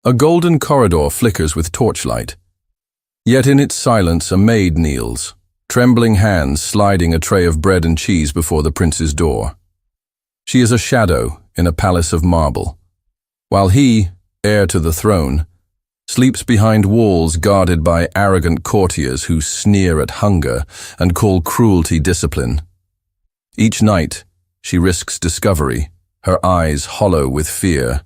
A golden corridor flickers with torchlight. Yet in its silence a maid kneels, trembling hands sliding a tray of bread and cheese before the prince's door. She is a shadow in a palace of marble, while he, heir to the throne, sleeps behind walls guarded by arrogant courtiers who sneer at hunger and call cruelty discipline. Each night, she risks discovery, her eyes hollow with fear,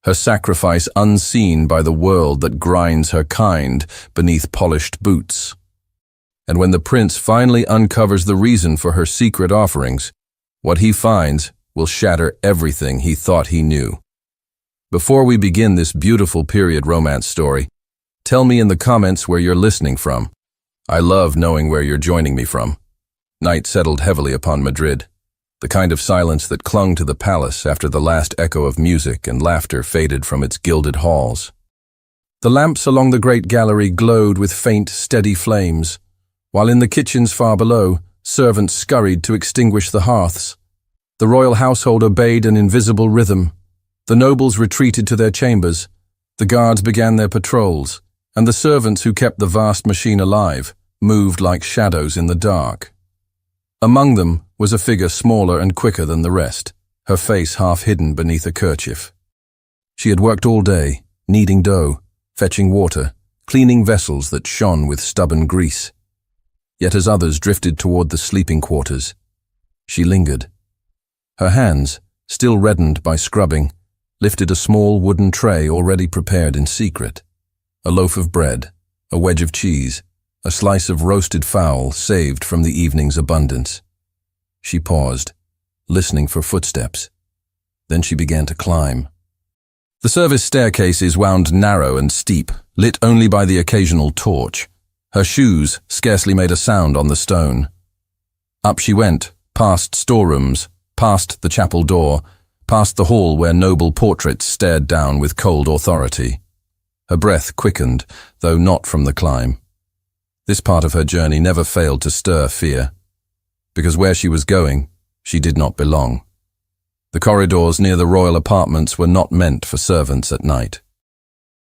her sacrifice unseen by the world that grinds her kind beneath polished boots. And when the prince finally uncovers the reason for her secret offerings, what he finds will shatter everything he thought he knew. Before we begin this beautiful period romance story, tell me in the comments where you're listening from. I love knowing where you're joining me from. Night settled heavily upon Madrid, the kind of silence that clung to the palace after the last echo of music and laughter faded from its gilded halls. The lamps along the great gallery glowed with faint, steady flames, while in the kitchens far below, servants scurried to extinguish the hearths. The royal household obeyed an invisible rhythm. The nobles retreated to their chambers, the guards began their patrols, and the servants who kept the vast machine alive moved like shadows in the dark. Among them was a figure smaller and quicker than the rest, her face half hidden beneath a kerchief. She had worked all day, kneading dough, fetching water, cleaning vessels that shone with stubborn grease. Yet as others drifted toward the sleeping quarters, she lingered. Her hands, still reddened by scrubbing, lifted a small wooden tray already prepared in secret. A loaf of bread, a wedge of cheese, a slice of roasted fowl saved from the evening's abundance. She paused, listening for footsteps. Then she began to climb. The service staircases wound narrow and steep, lit only by the occasional torch. Her shoes scarcely made a sound on the stone. Up she went, past storerooms, past the chapel door, past the hall where noble portraits stared down with cold authority. Her breath quickened, though not from the climb. This part of her journey never failed to stir fear, because where she was going, she did not belong. The corridors near the royal apartments were not meant for servants at night.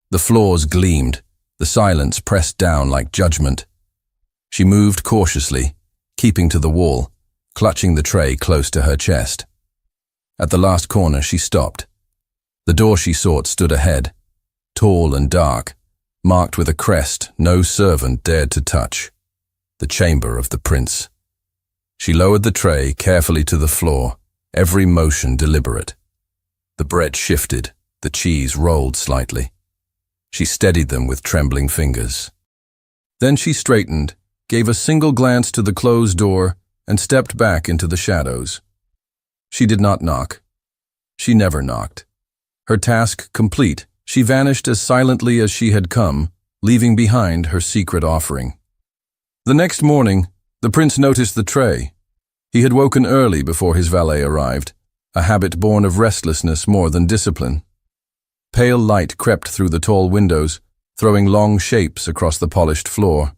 The floors gleamed, the silence pressed down like judgment. She moved cautiously, keeping to the wall, clutching the tray close to her chest. At the last corner she stopped. The door she sought stood ahead, tall and dark, marked with a crest no servant dared to touch. The chamber of the prince. She lowered the tray carefully to the floor, every motion deliberate. The bread shifted, the cheese rolled slightly. She steadied them with trembling fingers. Then she straightened, gave a single glance to the closed door, and stepped back into the shadows. She did not knock. She never knocked. Her task complete, she vanished as silently as she had come, leaving behind her secret offering. The next morning, the prince noticed the tray. He had woken early before his valet arrived, a habit born of restlessness more than discipline. Pale light crept through the tall windows, throwing long shapes across the polished floor.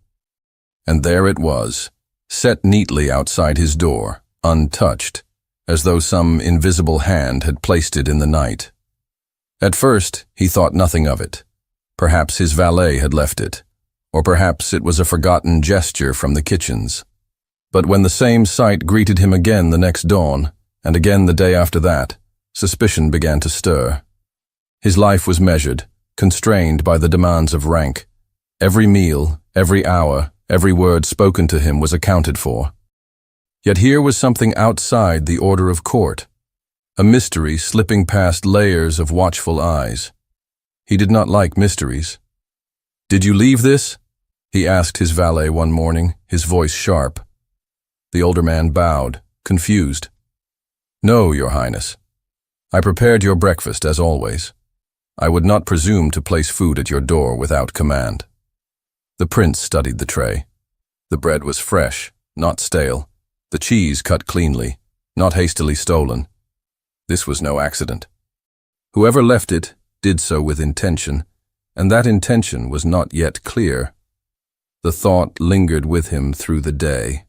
And there it was, set neatly outside his door, untouched, as though some invisible hand had placed it in the night. At first, he thought nothing of it. Perhaps his valet had left it, or perhaps it was a forgotten gesture from the kitchens. But when the same sight greeted him again the next dawn, and again the day after that, suspicion began to stir. His life was measured, constrained by the demands of rank. Every meal, every hour, every word spoken to him was accounted for. Yet here was something outside the order of court, a mystery slipping past layers of watchful eyes. He did not like mysteries. "Did you leave this?" he asked his valet one morning, his voice sharp. The older man bowed, confused. "No, Your Highness. I prepared your breakfast as always. I would not presume to place food at your door without command." The prince studied the tray. The bread was fresh, not stale. The cheese cut cleanly, not hastily stolen. This was no accident. Whoever left it did so with intention, and that intention was not yet clear. The thought lingered with him through the day.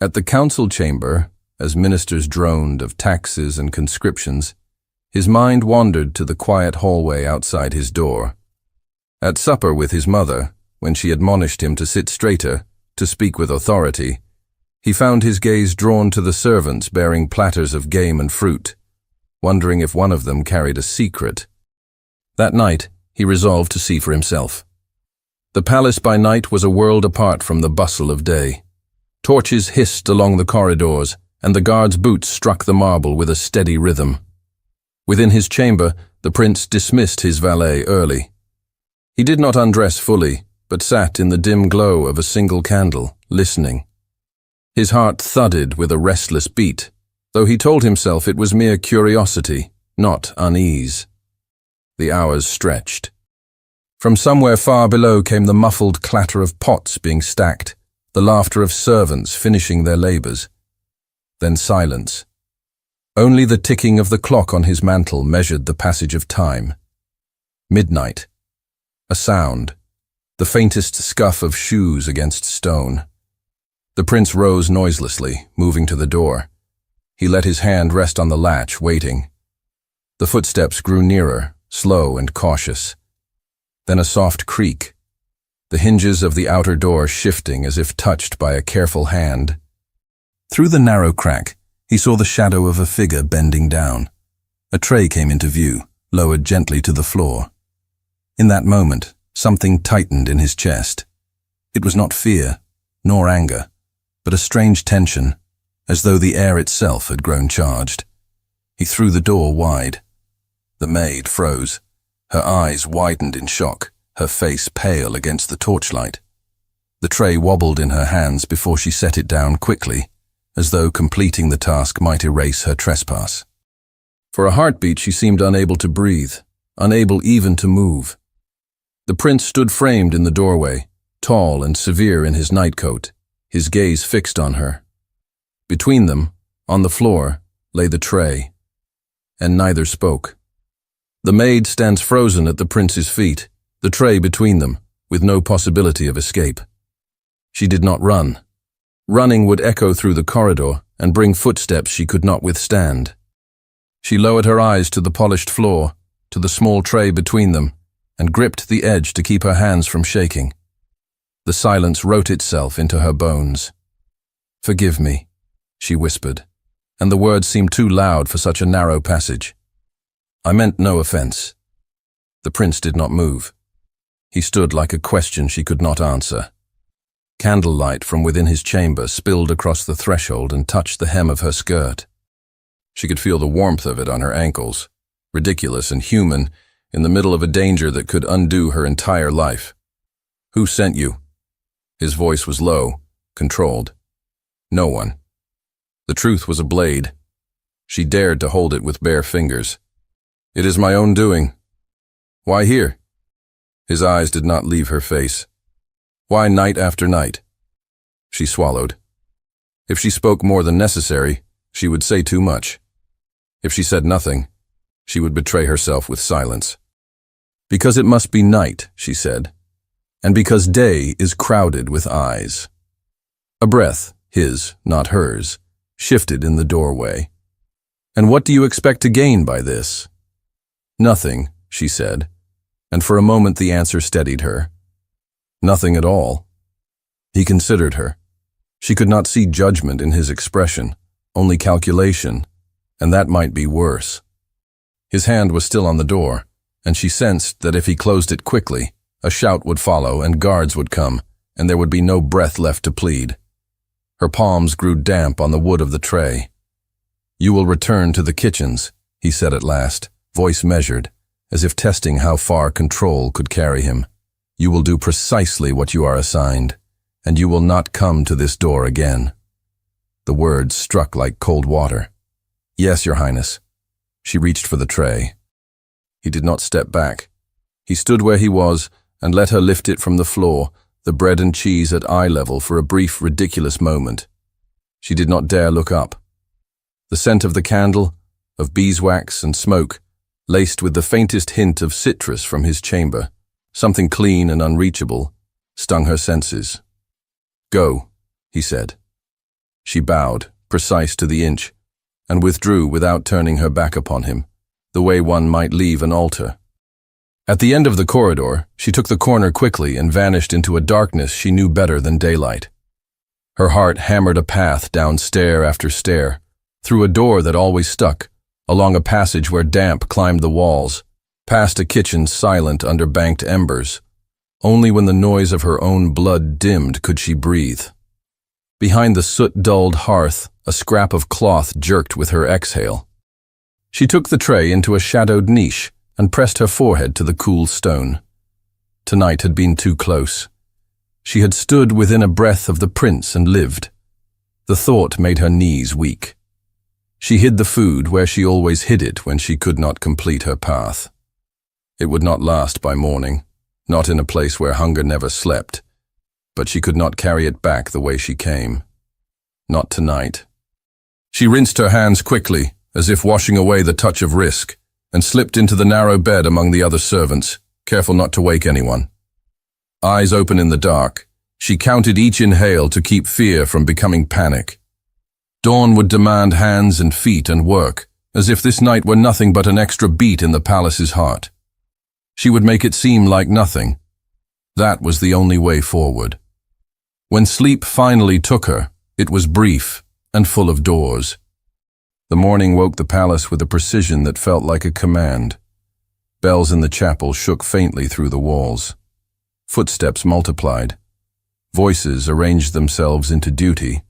At the council chamber, as ministers droned of taxes and conscriptions, his mind wandered to the quiet hallway outside his door. At supper with his mother, when she admonished him to sit straighter, to speak with authority, he found his gaze drawn to the servants bearing platters of game and fruit, wondering if one of them carried a secret. That night, he resolved to see for himself. The palace by night was a world apart from the bustle of day. Torches hissed along the corridors, and the guards' boots struck the marble with a steady rhythm. Within his chamber, the prince dismissed his valet early. He did not undress fully, but sat in the dim glow of a single candle, listening. His heart thudded with a restless beat, though he told himself it was mere curiosity, not unease. The hours stretched. From somewhere far below came the muffled clatter of pots being stacked, the laughter of servants finishing their labors. Then silence. Only the ticking of the clock on his mantle measured the passage of time. Midnight. A sound, the faintest scuff of shoes against stone. The prince rose noiselessly, moving to the door. He let his hand rest on the latch, waiting. The footsteps grew nearer, slow and cautious. Then a soft creak, the hinges of the outer door shifting as if touched by a careful hand. Through the narrow crack, he saw the shadow of a figure bending down. A tray came into view, lowered gently to the floor. In that moment, something tightened in his chest. It was not fear, nor anger, but a strange tension, as though the air itself had grown charged. He threw the door wide. The maid froze. Her eyes widened in shock, her face pale against the torchlight. The tray wobbled in her hands before she set it down quickly, as though completing the task might erase her trespass. For a heartbeat she seemed unable to breathe, unable even to move. The prince stood framed in the doorway, tall and severe in his nightcoat, his gaze fixed on her. Between them, on the floor, lay the tray, and neither spoke. The maid stands frozen at the prince's feet, the tray between them, with no possibility of escape. She did not run. Running would echo through the corridor and bring footsteps she could not withstand. She lowered her eyes to the polished floor, to the small tray between them, and gripped the edge to keep her hands from shaking. The silence wrote itself into her bones. "Forgive me," she whispered, and the words seemed too loud for such a narrow passage. "I meant no offense." The prince did not move. He stood like a question she could not answer. Candlelight from within his chamber spilled across the threshold and touched the hem of her skirt. She could feel the warmth of it on her ankles, ridiculous and human, in the middle of a danger that could undo her entire life. "Who sent you?" His voice was low, controlled. "No one." The truth was a blade. She dared to hold it with bare fingers. "It is my own doing." "Why here?" His eyes did not leave her face. "Why night after night?" She swallowed. If she spoke more than necessary, she would say too much. If she said nothing, she would betray herself with silence. "Because it must be night," she said, "and because day is crowded with eyes." A breath, his, not hers, shifted in the doorway. "And what do you expect to gain by this?" "Nothing," she said, and for a moment the answer steadied her. "Nothing at all." He considered her. She could not see judgment in his expression, only calculation, and that might be worse. His hand was still on the door, and she sensed that if he closed it quickly, a shout would follow and guards would come, and there would be no breath left to plead. Her palms grew damp on the wood of the tray. "You will return to the kitchens," he said at last, voice measured, as if testing how far control could carry him. "You will do precisely what you are assigned, and you will not come to this door again." The words struck like cold water. "Yes, Your Highness." She reached for the tray. He did not step back. He stood where he was and let her lift it from the floor, the bread and cheese at eye level for a brief, ridiculous moment. She did not dare look up. The scent of the candle, of beeswax and smoke, laced with the faintest hint of citrus from his chamber, something clean and unreachable, stung her senses. "Go," he said. She bowed, precise to the inch, and withdrew without turning her back upon him, the way one might leave an altar. At the end of the corridor, she took the corner quickly and vanished into a darkness she knew better than daylight. Her heart hammered a path down stair after stair, through a door that always stuck, along a passage where damp climbed the walls, past a kitchen silent under banked embers. Only when the noise of her own blood dimmed could she breathe. Behind the soot-dulled hearth, a scrap of cloth jerked with her exhale. She took the tray into a shadowed niche and pressed her forehead to the cool stone. Tonight had been too close. She had stood within a breath of the prince and lived. The thought made her knees weak. She hid the food where she always hid it when she could not complete her path. It would not last by morning, not in a place where hunger never slept, but she could not carry it back the way she came. Not tonight. She rinsed her hands quickly, as if washing away the touch of risk, and slipped into the narrow bed among the other servants, careful not to wake anyone. Eyes open in the dark, she counted each inhale to keep fear from becoming panic. Dawn would demand hands and feet and work, as if this night were nothing but an extra beat in the palace's heart. She would make it seem like nothing. That was the only way forward. When sleep finally took her, it was brief and full of doors. The morning woke the palace with a precision that felt like a command. Bells in the chapel shook faintly through the walls. Footsteps multiplied. Voices arranged themselves into duty.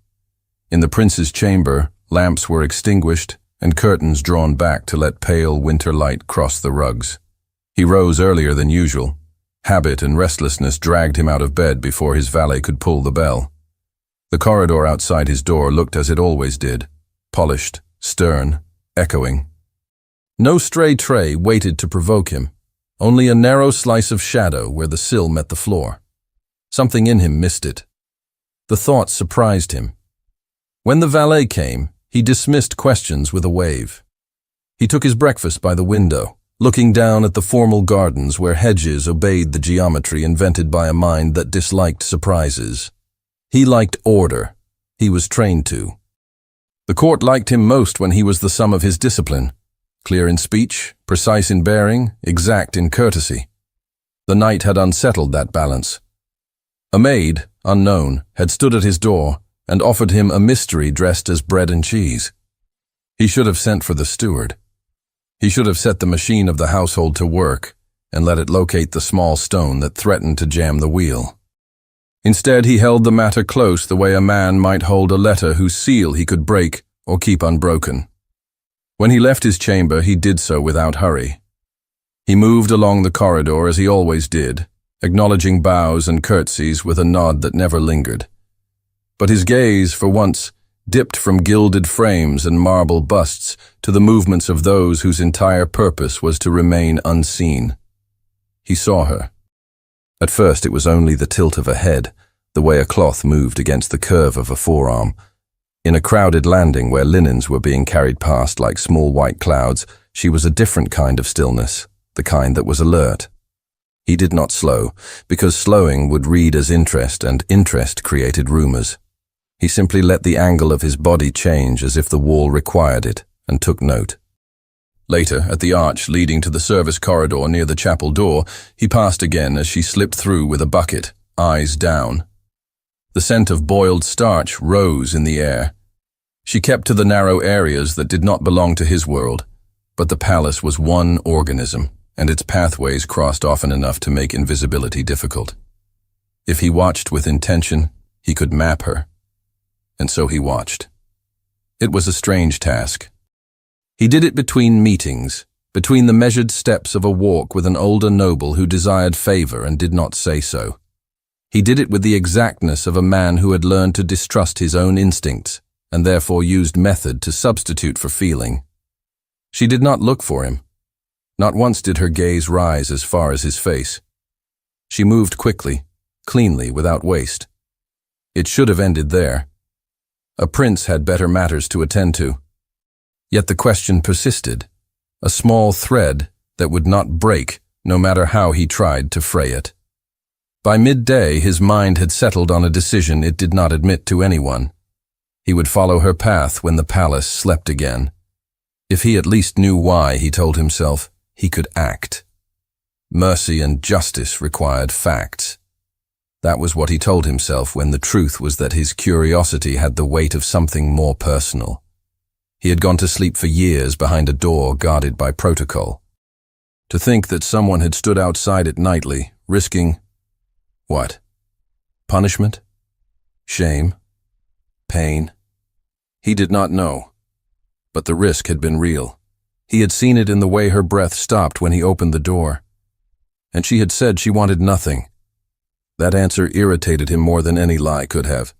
In the prince's chamber, lamps were extinguished and curtains drawn back to let pale winter light cross the rugs. He rose earlier than usual. Habit and restlessness dragged him out of bed before his valet could pull the bell. The corridor outside his door looked as it always did, polished, stern, echoing. No stray tray waited to provoke him, only a narrow slice of shadow where the sill met the floor. Something in him missed it. The thought surprised him. When the valet came, he dismissed questions with a wave. He took his breakfast by the window, looking down at the formal gardens where hedges obeyed the geometry invented by a mind that disliked surprises. He liked order. He was trained to. The court liked him most when he was the sum of his discipline, clear in speech, precise in bearing, exact in courtesy. The night had unsettled that balance. A maid, unknown, had stood at his door and offered him a mystery dressed as bread and cheese. He should have sent for the steward. He should have set the machine of the household to work and let it locate the small stone that threatened to jam the wheel. Instead, he held the matter close the way a man might hold a letter whose seal he could break or keep unbroken. When he left his chamber, he did so without hurry. He moved along the corridor as he always did, acknowledging bows and curtsies with a nod that never lingered. But his gaze, for once, dipped from gilded frames and marble busts to the movements of those whose entire purpose was to remain unseen. He saw her. At first it was only the tilt of a head, the way a cloth moved against the curve of a forearm. In a crowded landing where linens were being carried past like small white clouds, she was a different kind of stillness, the kind that was alert. He did not slow, because slowing would read as interest, and interest created rumors. He simply let the angle of his body change as if the wall required it, and took note. Later, at the arch leading to the service corridor near the chapel door, he passed again as she slipped through with a bucket, eyes down. The scent of boiled starch rose in the air. She kept to the narrow areas that did not belong to his world, but the palace was one organism, and its pathways crossed often enough to make invisibility difficult. If he watched with intention, he could map her. And so he watched. It was a strange task. He did it between meetings, between the measured steps of a walk with an older noble who desired favor and did not say so. He did it with the exactness of a man who had learned to distrust his own instincts and therefore used method to substitute for feeling. She did not look for him. Not once did her gaze rise as far as his face. She moved quickly, cleanly, without waste. It should have ended there. A prince had better matters to attend to. Yet the question persisted, a small thread that would not break no matter how he tried to fray it. By midday, his mind had settled on a decision it did not admit to anyone. He would follow her path when the palace slept again. If he at least knew why, he told himself, he could act. Mercy and justice required facts. That was what he told himself when the truth was that his curiosity had the weight of something more personal. He had gone to sleep for years behind a door guarded by protocol. To think that someone had stood outside it nightly, risking… what? Punishment? Shame? Pain? He did not know. But the risk had been real. He had seen it in the way her breath stopped when he opened the door. And she had said she wanted nothing. That answer irritated him more than any lie could have.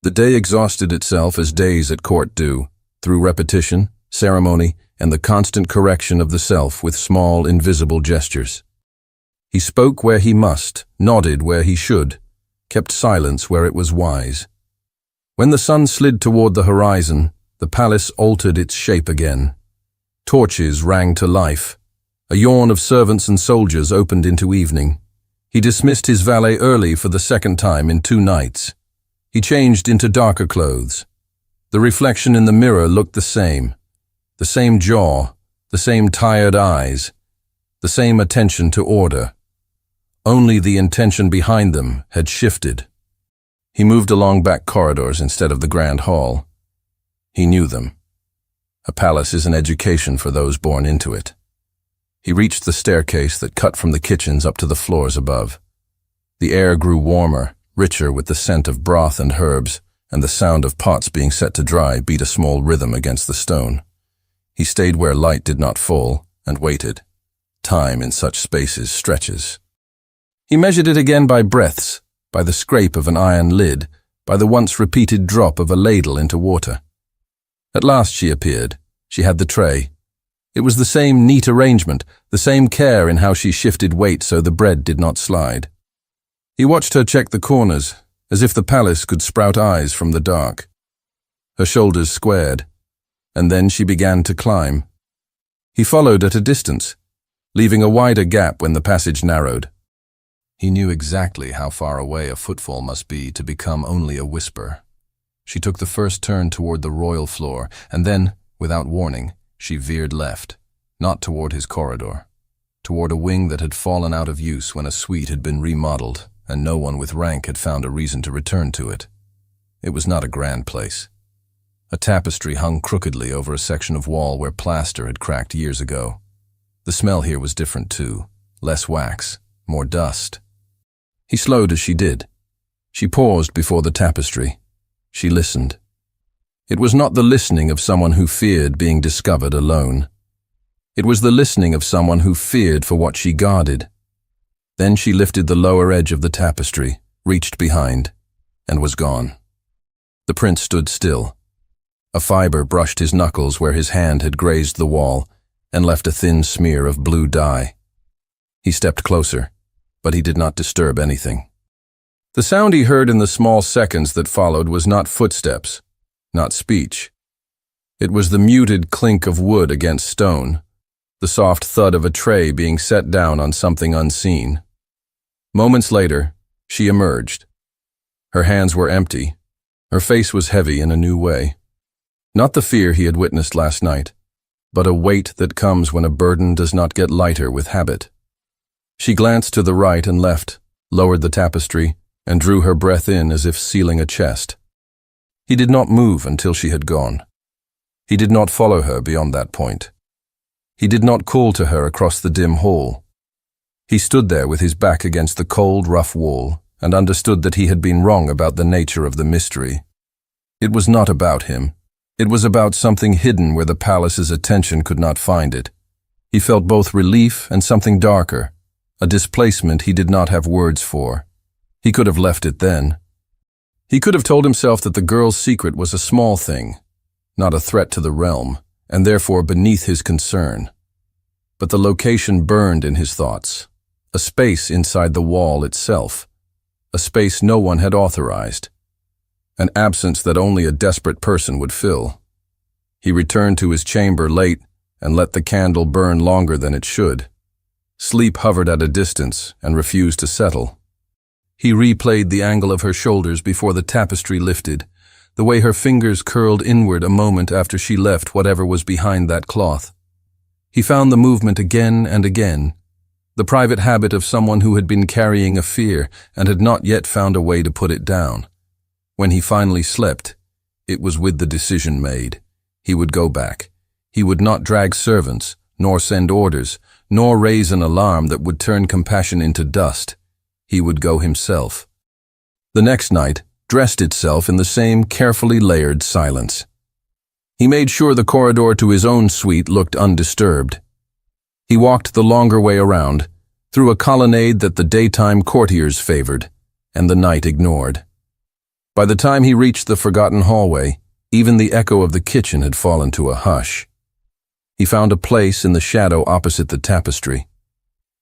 The day exhausted itself as days at court do, through repetition, ceremony, and the constant correction of the self with small, invisible gestures. He spoke where he must, nodded where he should, kept silence where it was wise. When the sun slid toward the horizon, the palace altered its shape again. Torches rang to life. A yawn of servants and soldiers opened into evening. He dismissed his valet early for the second time in 2 nights. He changed into darker clothes. The reflection in the mirror looked the same jaw, the same tired eyes, the same attention to order. Only the intention behind them had shifted. He moved along back corridors instead of the grand hall. He knew them. A palace is an education for those born into it. He reached the staircase that cut from the kitchens up to the floors above. The air grew warmer, richer with the scent of broth and herbs, and the sound of pots being set to dry beat a small rhythm against the stone. He stayed where light did not fall, and waited. Time in such spaces stretches. He measured it again by breaths, by the scrape of an iron lid, by the once-repeated drop of a ladle into water. At last she appeared. She had the tray. It was the same neat arrangement, the same care in how she shifted weight so the bread did not slide. He watched her check the corners, as if the palace could sprout eyes from the dark. Her shoulders squared, and then she began to climb. He followed at a distance, leaving a wider gap when the passage narrowed. He knew exactly how far away a footfall must be to become only a whisper. She took the first turn toward the royal floor, and then, without warning, she veered left, not toward his corridor, toward a wing that had fallen out of use when a suite had been remodeled, and no one with rank had found a reason to return to it. It was not a grand place. A tapestry hung crookedly over a section of wall where plaster had cracked years ago. The smell here was different too, less wax, more dust. He slowed as she did. She paused before the tapestry. She listened. It was not the listening of someone who feared being discovered alone. It was the listening of someone who feared for what she guarded. Then she lifted the lower edge of the tapestry, reached behind, and was gone. The prince stood still. A fiber brushed his knuckles where his hand had grazed the wall and left a thin smear of blue dye. He stepped closer, but he did not disturb anything. The sound he heard in the small seconds that followed was not footsteps, not speech. It was the muted clink of wood against stone, the soft thud of a tray being set down on something unseen. Moments later, she emerged. Her hands were empty. Her face was heavy in a new way. Not the fear he had witnessed last night, but a weight that comes when a burden does not get lighter with habit. She glanced to the right and left, lowered the tapestry, and drew her breath in as if sealing a chest. He did not move until she had gone. He did not follow her beyond that point. He did not call to her across the dim hall. He stood there with his back against the cold, rough wall and understood that he had been wrong about the nature of the mystery. It was not about him. It was about something hidden where the palace's attention could not find it. He felt both relief and something darker, a displacement he did not have words for. He could have left it then. He could have told himself that the girl's secret was a small thing, not a threat to the realm, and therefore beneath his concern. But the location burned in his thoughts, a space inside the wall itself, a space no one had authorized, an absence that only a desperate person would fill. He returned to his chamber late and let the candle burn longer than it should. Sleep hovered at a distance and refused to settle. He replayed the angle of her shoulders before the tapestry lifted, the way her fingers curled inward a moment after she left whatever was behind that cloth. He found the movement again and again, the private habit of someone who had been carrying a fear and had not yet found a way to put it down. When he finally slept, it was with the decision made. He would go back. He would not drag servants, nor send orders, nor raise an alarm that would turn compassion into dust. He would go himself. The next night dressed itself in the same carefully layered silence. He made sure the corridor to his own suite looked undisturbed. He walked the longer way around, through a colonnade that the daytime courtiers favored, and the night ignored. By the time he reached the forgotten hallway, even the echo of the kitchen had fallen to a hush. He found a place in the shadow opposite the tapestry,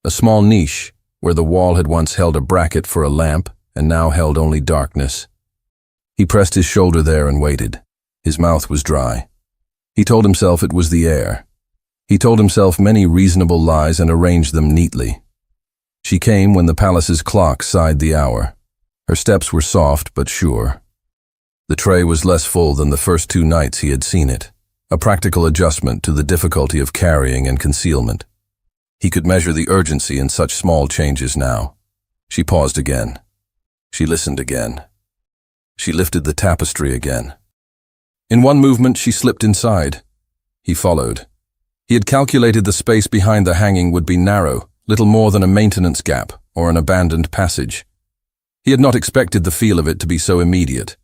a small niche where the wall had once held a bracket for a lamp and now held only darkness. He pressed his shoulder there and waited. His mouth was dry. He told himself it was the air. He told himself many reasonable lies and arranged them neatly. She came when the palace's clock sighed the hour. Her steps were soft but sure. The tray was less full than the first 2 nights he had seen it, a practical adjustment to the difficulty of carrying and concealment. He could measure the urgency in such small changes now. She paused again. She listened again. She lifted the tapestry again. In one movement she slipped inside. He followed. He had calculated the space behind the hanging would be narrow, little more than a maintenance gap or an abandoned passage. He had not expected the feel of it to be so immediate.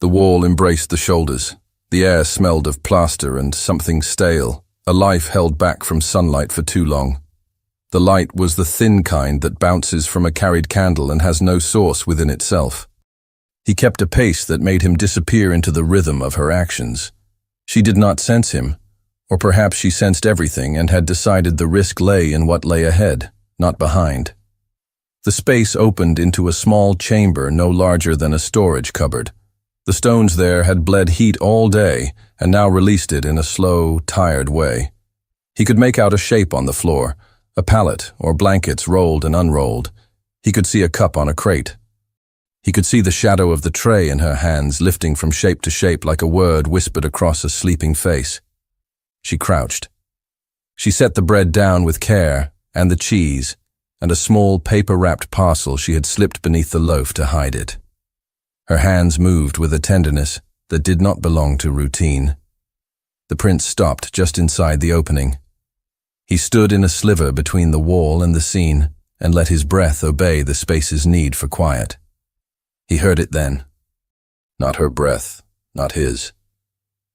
The wall embraced the shoulders. The air smelled of plaster and something stale, a life held back from sunlight for too long. The light was the thin kind that bounces from a carried candle and has no source within itself. He kept a pace that made him disappear into the rhythm of her actions. She did not sense him, or perhaps she sensed everything and had decided the risk lay in what lay ahead, not behind. The space opened into a small chamber no larger than a storage cupboard. The stones there had bled heat all day and now released it in a slow, tired way. He could make out a shape on the floor, a pallet or blankets rolled and unrolled. He could see a cup on a crate. He could see the shadow of the tray in her hands lifting from shape to shape like a word whispered across a sleeping face. She crouched. She set the bread down with care, and the cheese, and a small paper-wrapped parcel she had slipped beneath the loaf to hide it. Her hands moved with a tenderness that did not belong to routine. The prince stopped just inside the opening. He stood in a sliver between the wall and the scene and let his breath obey the space's need for quiet. He heard it then. Not her breath, not his.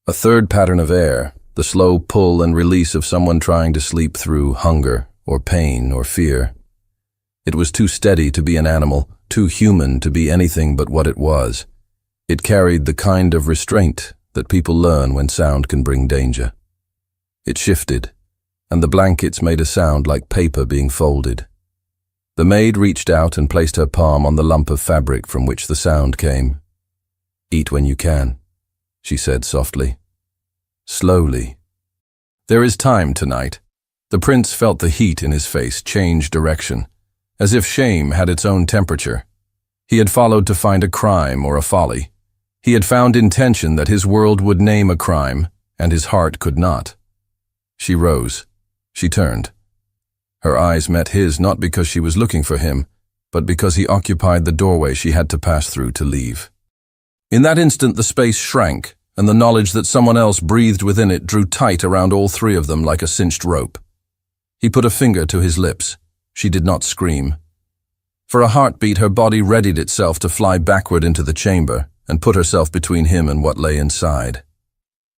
A third pattern of air, the slow pull and release of someone trying to sleep through hunger or pain or fear. It was too steady to be an animal, too human to be anything but what it was. It carried the kind of restraint that people learn when sound can bring danger. It shifted, and the blankets made a sound like paper being folded. The maid reached out and placed her palm on the lump of fabric from which the sound came. "Eat when you can," she said softly. Slowly. "There is time tonight." The prince felt the heat in his face change direction, as if shame had its own temperature. He had followed to find a crime or a folly. He had found intention that his world would name a crime, and his heart could not. She rose. She turned. Her eyes met his not because she was looking for him, but because he occupied the doorway she had to pass through to leave. In that instant the space shrank, and the knowledge that someone else breathed within it drew tight around all 3 of them like a cinched rope. He put a finger to his lips. She did not scream. For a heartbeat, her body readied itself to fly backward into the chamber and put herself between him and what lay inside.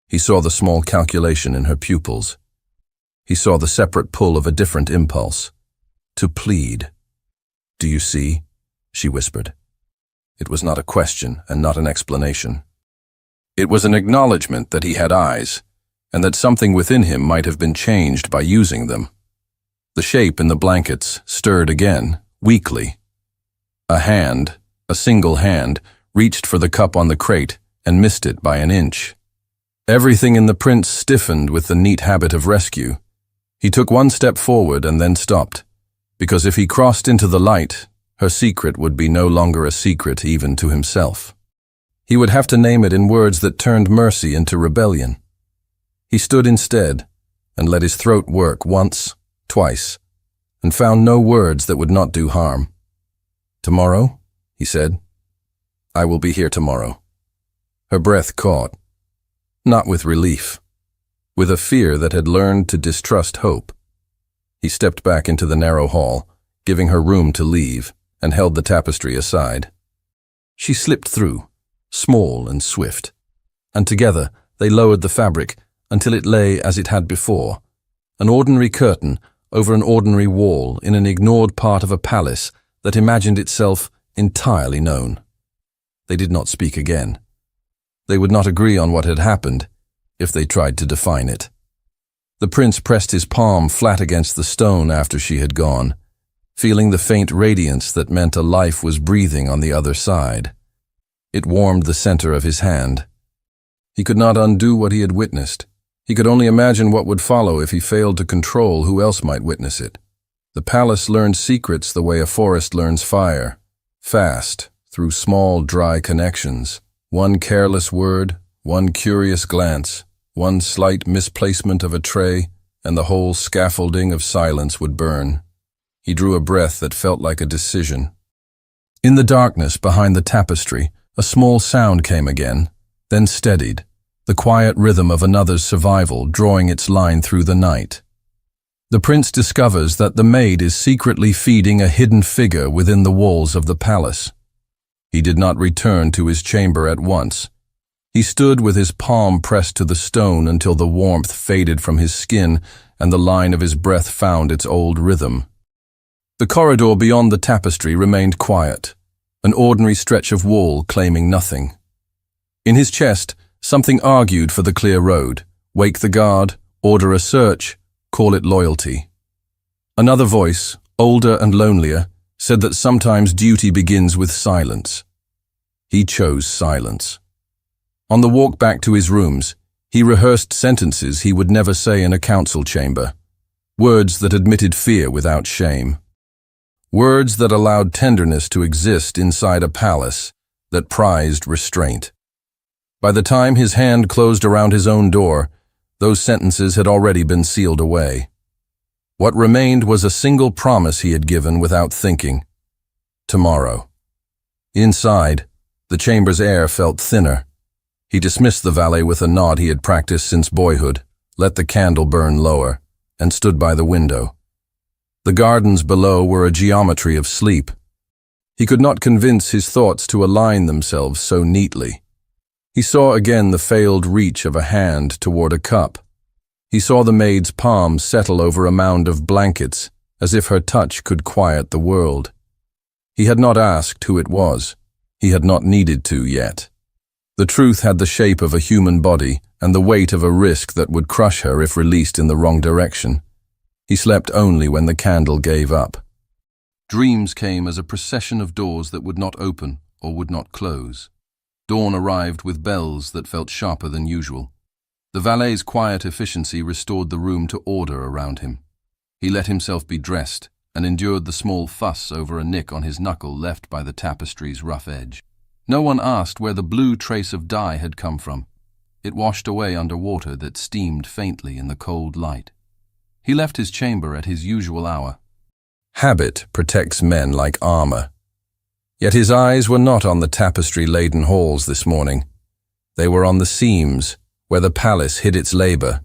He saw the small calculation in her pupils. He saw the separate pull of a different impulse. To plead. "Do you see?" she whispered. It was not a question and not an explanation. It was an acknowledgement that he had eyes, and that something within him might have been changed by using them. The shape in the blankets stirred again, weakly. A hand, a single hand, reached for the cup on the crate and missed it by an inch. Everything in the prince stiffened with the neat habit of rescue. He took 1 step forward and then stopped, because if he crossed into the light, her secret would be no longer a secret even to himself. He would have to name it in words that turned mercy into rebellion. He stood instead and let his throat work once, twice, and found no words that would not do harm. "Tomorrow?" he said. "I will be here tomorrow." Her breath caught, not with relief, with a fear that had learned to distrust hope. He stepped back into the narrow hall, giving her room to leave, and held the tapestry aside. She slipped through, small and swift, and together they lowered the fabric until it lay as it had before, an ordinary curtain over an ordinary wall in an ignored part of a palace that imagined itself entirely known. They did not speak again. They would not agree on what had happened if they tried to define it. The prince pressed his palm flat against the stone after she had gone, feeling the faint radiance that meant a life was breathing on the other side. It warmed the center of his hand. He could not undo what he had witnessed. He could only imagine what would follow if he failed to control who else might witness it. The palace learned secrets the way a forest learns fire, fast, through small, dry connections. One careless word, one curious glance, one slight misplacement of a tray, and the whole scaffolding of silence would burn. He drew a breath that felt like a decision. In the darkness behind the tapestry, a small sound came again, then steadied, the quiet rhythm of another's survival drawing its line through the night. The prince discovers that the maid is secretly feeding a hidden figure within the walls of the palace. He did not return to his chamber at once. He stood with his palm pressed to the stone until the warmth faded from his skin and the line of his breath found its old rhythm. The corridor beyond the tapestry remained quiet, an ordinary stretch of wall claiming nothing. In his chest, something argued for the clear road. Wake the guard, order a search, call it loyalty. Another voice, older and lonelier, said that sometimes duty begins with silence. He chose silence. On the walk back to his rooms, he rehearsed sentences he would never say in a council chamber, words that admitted fear without shame, words that allowed tenderness to exist inside a palace that prized restraint. By the time his hand closed around his own door, those sentences had already been sealed away. What remained was a single promise he had given without thinking. Tomorrow. Inside, the chamber's air felt thinner. He dismissed the valet with a nod he had practiced since boyhood, let the candle burn lower, and stood by the window. The gardens below were a geometry of sleep. He could not convince his thoughts to align themselves so neatly. He saw again the failed reach of a hand toward a cup. He saw the maid's palm settle over a mound of blankets, as if her touch could quiet the world. He had not asked who it was. He had not needed to yet. The truth had the shape of a human body and the weight of a risk that would crush her if released in the wrong direction. He slept only when the candle gave up. Dreams came as a procession of doors that would not open or would not close. Dawn arrived with bells that felt sharper than usual. The valet's quiet efficiency restored the room to order around him. He let himself be dressed and endured the small fuss over a nick on his knuckle left by the tapestry's rough edge. No one asked where the blue trace of dye had come from. It washed away under water that steamed faintly in the cold light. He left his chamber at his usual hour. Habit protects men like armor. Yet his eyes were not on the tapestry-laden halls this morning. They were on the seams, where the palace hid its labor,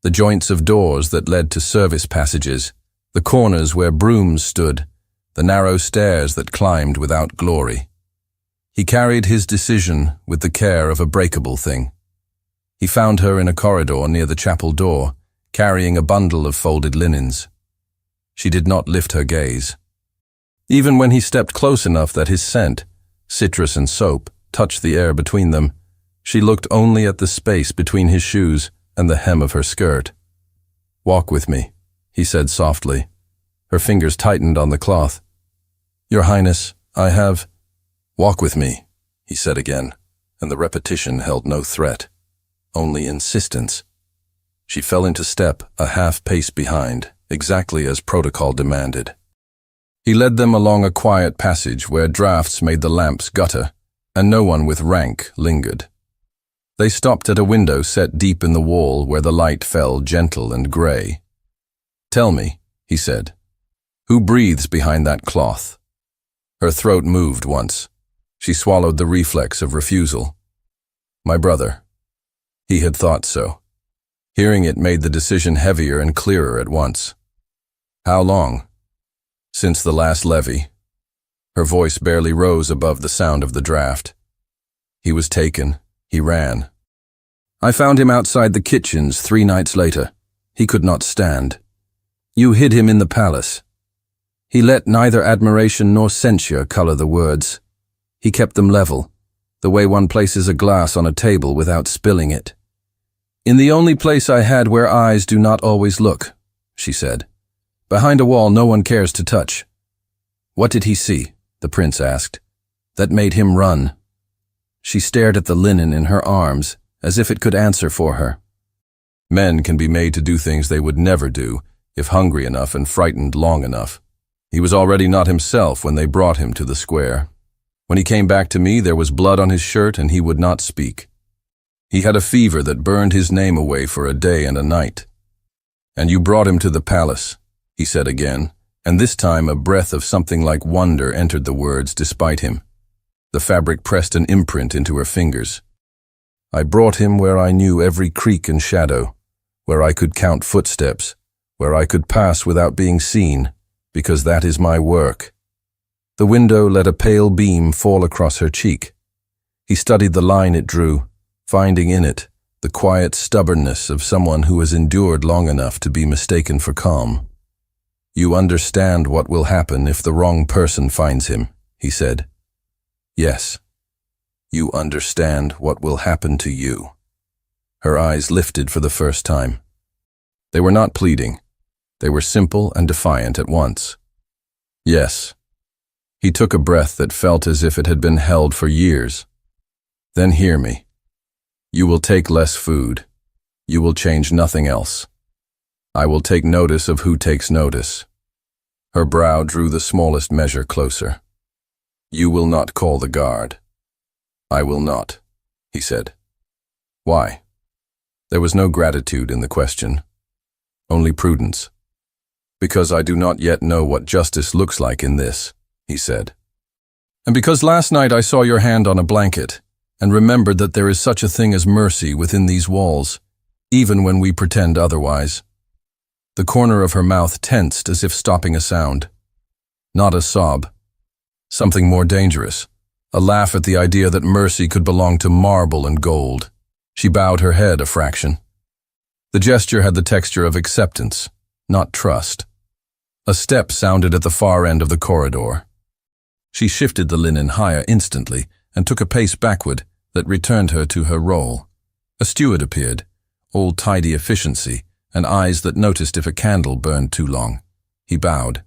the joints of doors that led to service passages, the corners where brooms stood, the narrow stairs that climbed without glory. He carried his decision with the care of a breakable thing. He found her in a corridor near the chapel door, carrying a bundle of folded linens. She did not lift her gaze. Even when he stepped close enough that his scent, citrus and soap, touched the air between them, she looked only at the space between his shoes and the hem of her skirt. "Walk with me," he said softly. Her fingers tightened on the cloth. "Your Highness, I have—" "Walk with me," he said again, and the repetition held no threat, only insistence. She fell into step a half-pace behind, exactly as protocol demanded. He led them along a quiet passage where drafts made the lamps gutter, and no one with rank lingered. They stopped at a window set deep in the wall where the light fell gentle and gray. "Tell me," he said. Who breathes behind that cloth? Her throat moved once. She swallowed the reflex of refusal. My brother. He had thought so. Hearing it made the decision heavier and clearer at once. How long? Since the last levy. Her voice barely rose above the sound of the draft. He was taken. He ran. I found him outside the kitchens 3 nights later. He could not stand. You hid him in the palace. He let neither admiration nor censure color the words. He kept them level, the way one places a glass on a table without spilling it. In the only place I had where eyes do not always look, she said. Behind a wall no one cares to touch. What did he see? The prince asked. That made him run. She stared at the linen in her arms, as if it could answer for her. Men can be made to do things they would never do, if hungry enough and frightened long enough. He was already not himself when they brought him to the square. When he came back to me, there was blood on his shirt and he would not speak. He had a fever that burned his name away for a day and a night. And you brought him to the palace, he said again, and this time a breath of something like wonder entered the words despite him. The fabric pressed an imprint into her fingers. I brought him where I knew every creak and shadow, where I could count footsteps, where I could pass without being seen, because that is my work. The window let a pale beam fall across her cheek. He studied the line it drew, finding in it the quiet stubbornness of someone who has endured long enough to be mistaken for calm. You understand what will happen if the wrong person finds him, he said. Yes. You understand what will happen to you. Her eyes lifted for the first time. They were not pleading. They were simple and defiant at once. Yes. He took a breath that felt as if it had been held for years. Then hear me. You will take less food. You will change nothing else. I will take notice of who takes notice. Her brow drew the smallest measure closer. You will not call the guard. I will not, he said. Why? There was no gratitude in the question, only prudence. Because I do not yet know what justice looks like in this, he said. And because last night I saw your hand on a blanket and remembered that there is such a thing as mercy within these walls, even when we pretend otherwise. The corner of her mouth tensed as if stopping a sound. Not a sob. Something more dangerous. A laugh at the idea that mercy could belong to marble and gold. She bowed her head a fraction. The gesture had the texture of acceptance, not trust. A step sounded at the far end of the corridor. She shifted the linen higher instantly and took a pace backward that returned her to her role. A steward appeared, all tidy efficiency, and eyes that noticed if a candle burned too long. He bowed.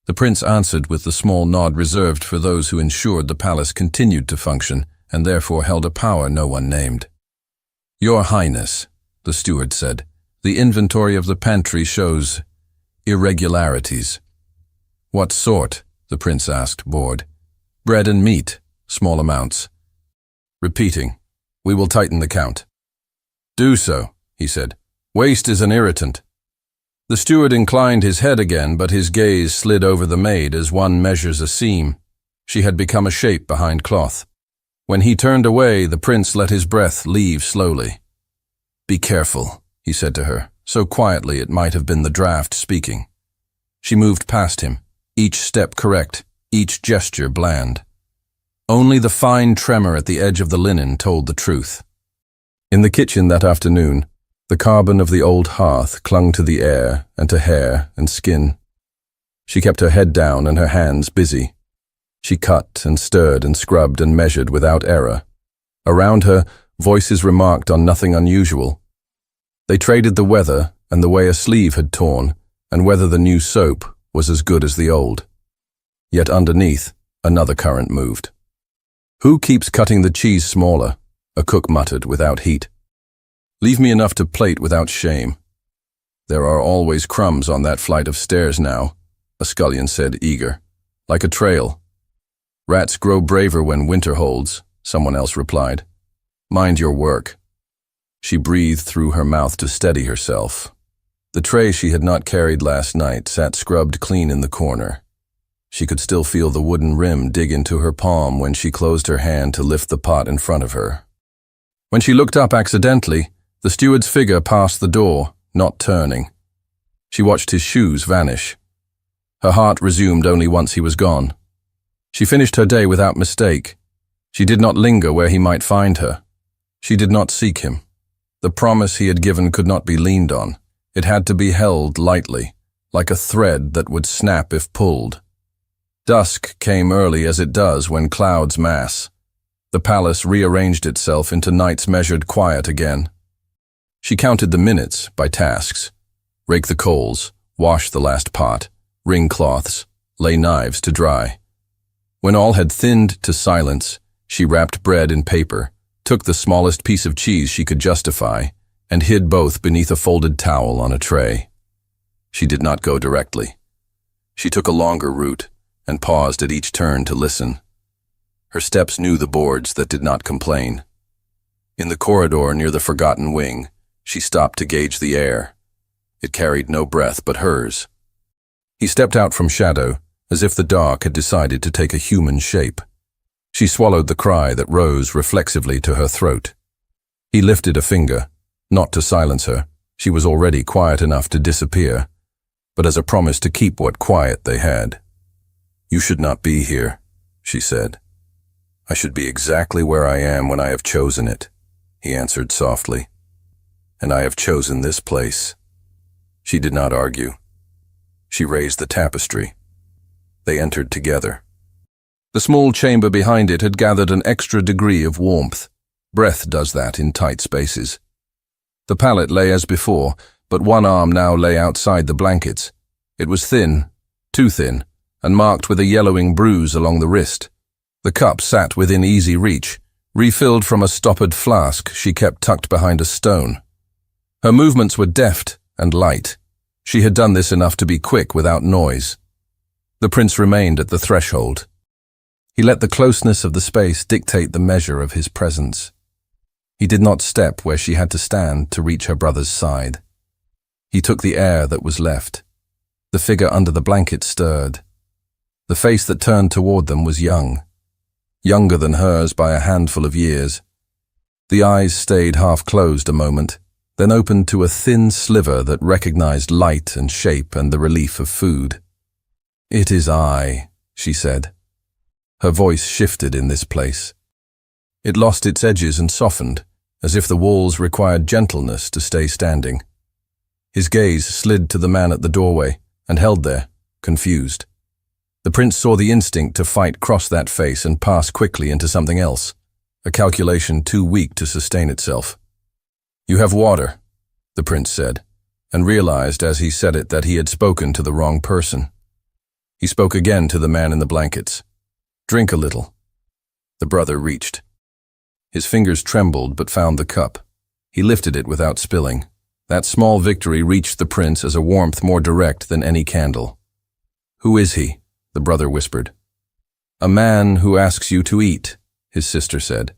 The prince answered with the small nod reserved for those who ensured the palace continued to function and therefore held a power no one named. Your Highness, the steward said, the inventory of the pantry shows irregularities. What sort? The prince asked, bored. Bread and meat, small amounts. Repeating, we will tighten the count. Do so, he said. Waste is an irritant. The steward inclined his head again, but his gaze slid over the maid as one measures a seam. She had become a shape behind cloth. When he turned away, the prince let his breath leave slowly. Be careful, he said to her, so quietly it might have been the draft speaking. She moved past him, each step correct, each gesture bland. Only the fine tremor at the edge of the linen told the truth. In the kitchen that afternoon, the carbon of the old hearth clung to the air and to hair and skin. She kept her head down and her hands busy. She cut and stirred and scrubbed and measured without error. Around her, voices remarked on nothing unusual. They traded the weather and the way a sleeve had torn and whether the new soap was as good as the old. Yet underneath, another current moved. Who keeps cutting the cheese smaller? A cook muttered without heat. Leave me enough to plate without shame. There are always crumbs on that flight of stairs now, a scullion said, eager. Like a trail. Rats grow braver when winter holds, someone else replied. Mind your work. She breathed through her mouth to steady herself. The tray she had not carried last night sat scrubbed clean in the corner. She could still feel the wooden rim dig into her palm when she closed her hand to lift the pot in front of her. When she looked up accidentally, the steward's figure passed the door, not turning. She watched his shoes vanish. Her heart resumed only once he was gone. She finished her day without mistake. She did not linger where he might find her. She did not seek him. The promise he had given could not be leaned on. It had to be held lightly, like a thread that would snap if pulled. Dusk came early as it does when clouds mass. The palace rearranged itself into night's measured quiet again. She counted the minutes by tasks. Rake the coals, wash the last pot, wring cloths, lay knives to dry. When all had thinned to silence, she wrapped bread in paper, took the smallest piece of cheese she could justify, and hid both beneath a folded towel on a tray. She did not go directly. She took a longer route and paused at each turn to listen. Her steps knew the boards that did not complain. In the corridor near the forgotten wing, she stopped to gauge the air. It carried no breath but hers. He stepped out from shadow, as if the dark had decided to take a human shape. She swallowed the cry that rose reflexively to her throat. He lifted a finger, not to silence her. She was already quiet enough to disappear, but as a promise to keep what quiet they had. "You should not be here," she said. "I should be exactly where I am when I have chosen it," he answered softly. "And I have chosen this place." She did not argue. She raised the tapestry. They entered together. The small chamber behind it had gathered an extra degree of warmth. Breath does that in tight spaces. The pallet lay as before, but one arm now lay outside the blankets. It was thin, too thin, and marked with a yellowing bruise along the wrist. The cup sat within easy reach, refilled from a stoppered flask she kept tucked behind a stone. Her movements were deft and light. She had done this enough to be quick without noise. The prince remained at the threshold. He let the closeness of the space dictate the measure of his presence. He did not step where she had to stand to reach her brother's side. He took the air that was left. The figure under the blanket stirred. The face that turned toward them was young. Younger than hers by a handful of years. The eyes stayed half-closed a moment, then opened to a thin sliver that recognized light and shape and the relief of food. "It is I," she said. Her voice shifted in this place. It lost its edges and softened, as if the walls required gentleness to stay standing. His gaze slid to the man at the doorway and held there, confused. The prince saw the instinct to fight cross that face and pass quickly into something else, a calculation too weak to sustain itself. "You have water," the prince said, and realized as he said it that he had spoken to the wrong person. He spoke again to the man in the blankets. "Drink a little." The brother reached. His fingers trembled but found the cup. He lifted it without spilling. That small victory reached the prince as a warmth more direct than any candle. "Who is he?" the brother whispered. "A man who asks you to eat," his sister said.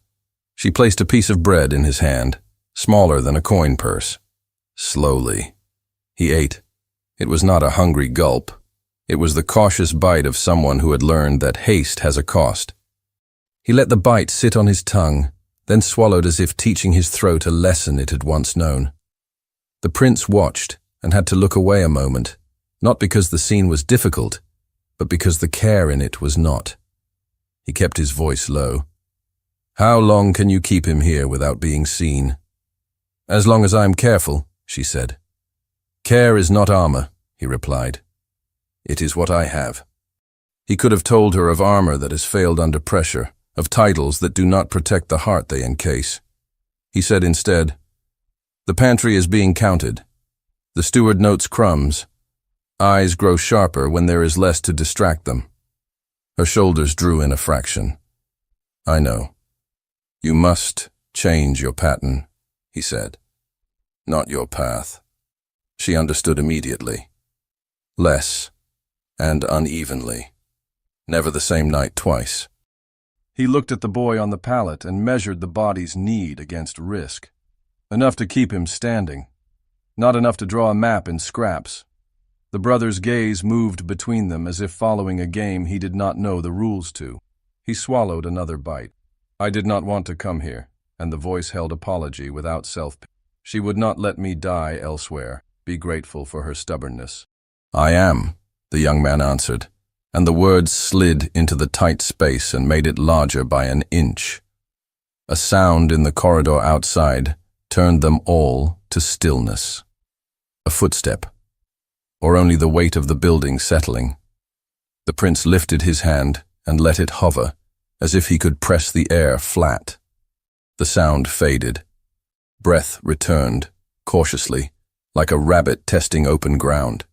She placed a piece of bread in his hand, smaller than a coin purse. Slowly. He ate. It was not a hungry gulp. It was the cautious bite of someone who had learned that haste has a cost. He let the bite sit on his tongue, then swallowed as if teaching his throat a lesson it had once known. The prince watched and had to look away a moment, not because the scene was difficult, but because the care in it was not. He kept his voice low. "How long can you keep him here without being seen?" "As long as I am careful," she said. "Care is not armor," he replied. "It is what I have." He could have told her of armor that has failed under pressure, of titles that do not protect the heart they encase. He said instead, "The pantry is being counted. The steward notes crumbs. Eyes grow sharper when there is less to distract them." Her shoulders drew in a fraction. "I know. You must change your pattern," he said. "Not your path." She understood immediately. Less, and unevenly. Never the same night twice. He looked at the boy on the pallet and measured the body's need against risk. Enough to keep him standing. Not enough to draw a map in scraps. The brother's gaze moved between them as if following a game he did not know the rules to. He swallowed another bite. I did not want to come here, and the voice held apology without self-pity. She would not let me die elsewhere. Be grateful for her stubbornness. I am, the young man answered, and the words slid into the tight space and made it larger by an inch. A sound in the corridor outside turned them all to stillness. A footstep, or only the weight of the building settling. The prince lifted his hand and let it hover, as if he could press the air flat. The sound faded. Breath returned, cautiously, like a rabbit testing open ground.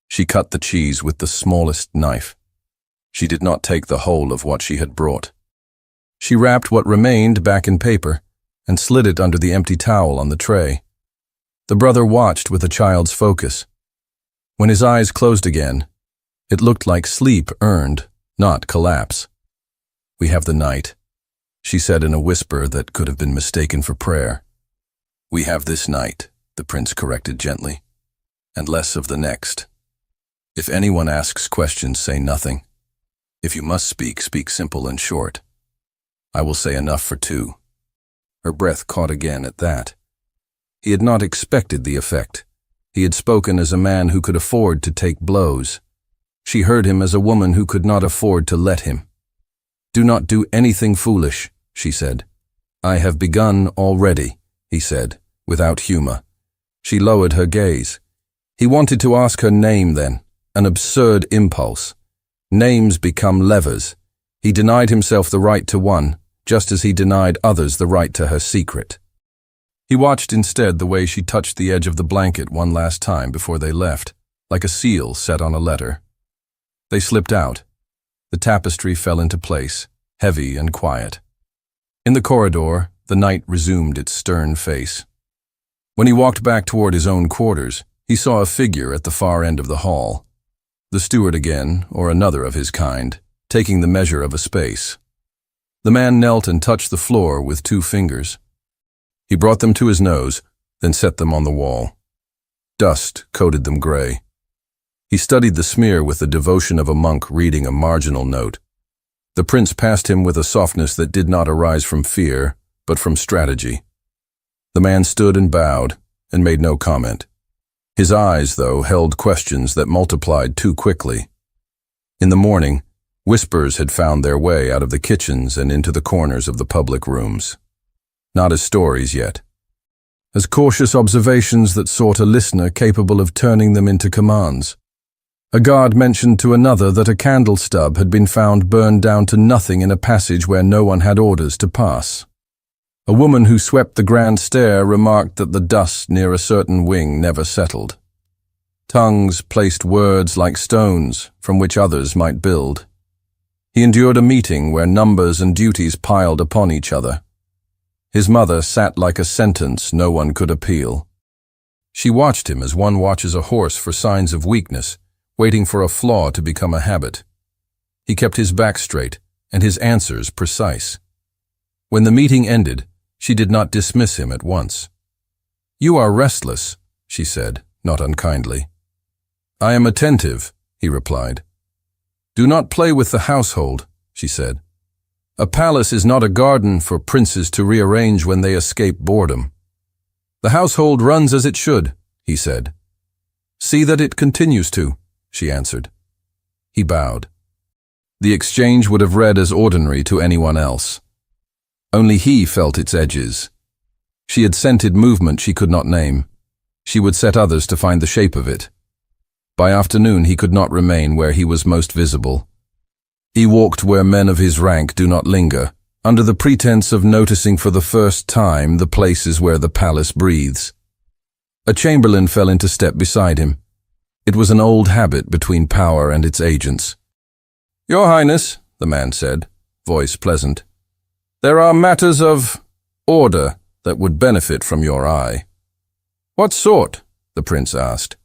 She cut the cheese with the smallest knife. She did not take the whole of what she had brought. She wrapped what remained back in paper and slid it under the empty towel on the tray. The brother watched with a child's focus. When his eyes closed again, it looked like sleep earned, not collapse. We have the night, she said in a whisper that could have been mistaken for prayer. We have this night, the prince corrected gently, and less of the next. If anyone asks questions, say nothing. If you must speak, speak simple and short. I will say enough for two. Her breath caught again at that. He had not expected the effect. He had spoken as a man who could afford to take blows. She heard him as a woman who could not afford to let him. Do not do anything foolish, she said. I have begun already, he said, without humor. She lowered her gaze. He wanted to ask her name then, an absurd impulse. Names become levers. He denied himself the right to one, just as he denied others the right to her secret. He watched instead the way she touched the edge of the blanket one last time before they left, like a seal set on a letter. They slipped out. The tapestry fell into place, heavy and quiet. In the corridor, the night resumed its stern face. When he walked back toward his own quarters, he saw a figure at the far end of the hall. The steward again, or another of his kind, taking the measure of a space. The man knelt and touched the floor with 2 fingers. He brought them to his nose, then set them on the wall. Dust coated them gray. He studied the smear with the devotion of a monk reading a marginal note. The prince passed him with a softness that did not arise from fear, but from strategy. The man stood and bowed, and made no comment. His eyes, though, held questions that multiplied too quickly. In the morning, whispers had found their way out of the kitchens and into the corners of the public rooms. Not as stories yet. As cautious observations that sought a listener capable of turning them into commands. A guard mentioned to another that a candle stub had been found burned down to nothing in a passage where no one had orders to pass. A woman who swept the grand stair remarked that the dust near a certain wing never settled. Tongues placed words like stones from which others might build. He endured a meeting where numbers and duties piled upon each other. His mother sat like a sentence no one could appeal. She watched him as one watches a horse for signs of weakness, waiting for a flaw to become a habit. He kept his back straight and his answers precise. When the meeting ended, she did not dismiss him at once. "You are restless," she said, not unkindly. "I am attentive," he replied. "Do not play with the household," she said. "A palace is not a garden for princes to rearrange when they escape boredom. The household runs as it should," he said. "See that it continues to," she answered. He bowed. The exchange would have read as ordinary to anyone else. Only he felt its edges. She had scented movement she could not name. She would set others to find the shape of it. By afternoon he could not remain where he was most visible. He walked where men of his rank do not linger, under the pretense of noticing for the first time the places where the palace breathes. A chamberlain fell into step beside him. It was an old habit between power and its agents. "Your Highness," the man said, voice pleasant, "there are matters of order that would benefit from your eye." "What sort?" the prince asked.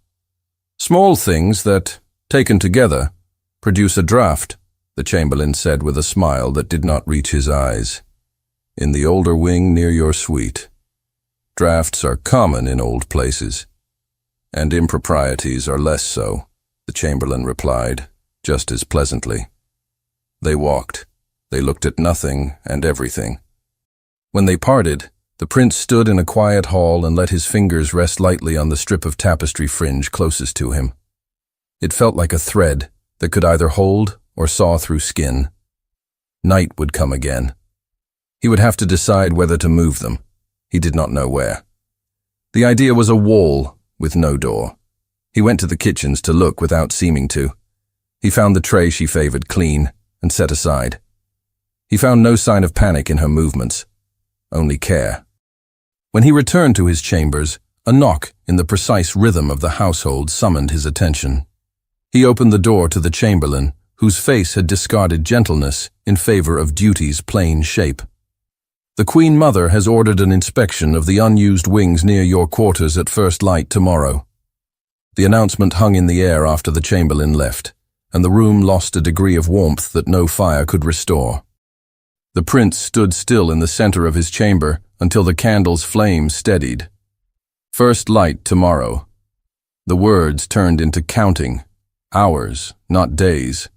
"Small things that, taken together, produce a draft," the chamberlain said with a smile that did not reach his eyes. "In the older wing near your suite. Drafts are common in old places," And improprieties are less so, the chamberlain replied, just as pleasantly. They walked. They looked at nothing and everything. When they parted, the prince stood in a quiet hall and let his fingers rest lightly on the strip of tapestry fringe closest to him. It felt like a thread that could either hold or saw through skin. Night would come again. He would have to decide whether to move them. He did not know where. The idea was a wall with no door. He went to the kitchens to look without seeming to. He found the tray she favored clean and set aside. He found no sign of panic in her movements, only care. When he returned to his chambers, a knock in the precise rhythm of the household summoned his attention. He opened the door to the chamberlain, whose face had discarded gentleness in favor of duty's plain shape. "The Queen Mother has ordered an inspection of the unused wings near your quarters at first light tomorrow." The announcement hung in the air after the chamberlain left, and the room lost a degree of warmth that no fire could restore. The prince stood still in the center of his chamber until the candle's flame steadied. First light tomorrow. The words turned into counting, hours, not days.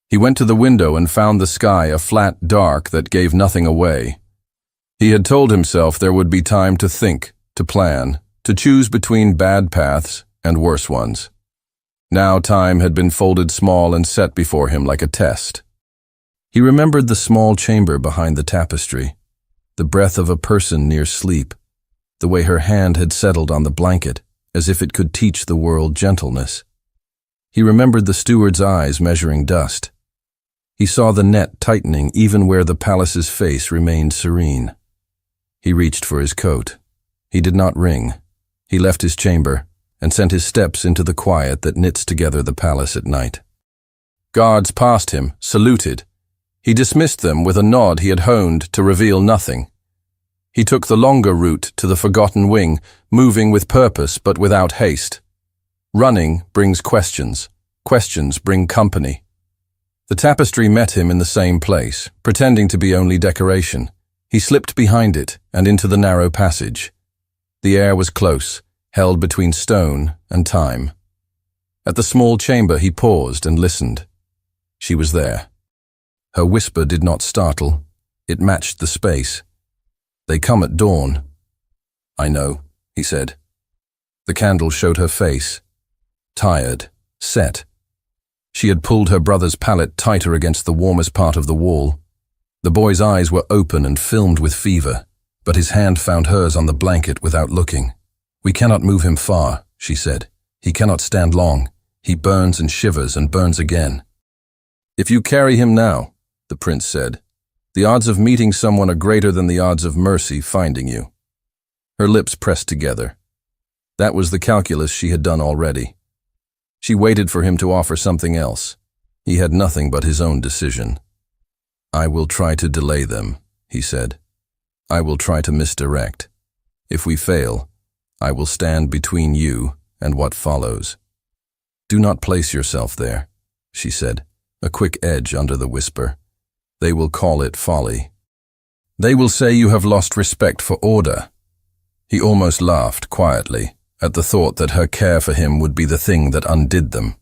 He went to the window and found the sky a flat dark that gave nothing away. He had told himself there would be time to think, to plan, to choose between bad paths and worse ones. Now time had been folded small and set before him like a test. He remembered the small chamber behind the tapestry, the breath of a person near sleep, the way her hand had settled on the blanket, as if it could teach the world gentleness. He remembered the steward's eyes measuring dust. He saw the net tightening even where the palace's face remained serene. He reached for his coat. He did not ring. He left his chamber and sent his steps into the quiet that knits together the palace at night. Guards passed him, saluted. He dismissed them with a nod he had honed to reveal nothing. He took the longer route to the forgotten wing, moving with purpose but without haste. Running brings questions. Questions bring company. The tapestry met him in the same place, pretending to be only decoration. He slipped behind it and into the narrow passage. The air was close, held between stone and time. At the small chamber he paused and listened. She was there. Her whisper did not startle. It matched the space. "They come at dawn." "I know," he said. The candle showed her face. Tired, set. She had pulled her brother's pallet tighter against the warmest part of the wall. The boy's eyes were open and filmed with fever, but his hand found hers on the blanket without looking. "We cannot move him far," she said. "He cannot stand long. He burns and shivers and burns again." "If you carry him now," the prince said, "the odds of meeting someone are greater than the odds of mercy finding you." Her lips pressed together. That was the calculus she had done already. She waited for him to offer something else. He had nothing but his own decision. "I will try to delay them," he said. "I will try to misdirect. If we fail, I will stand between you and what follows." "Do not place yourself there," she said, a quick edge under the whisper. "They will call it folly. They will say you have lost respect for order." He almost laughed quietly at the thought that her care for him would be the thing that undid them.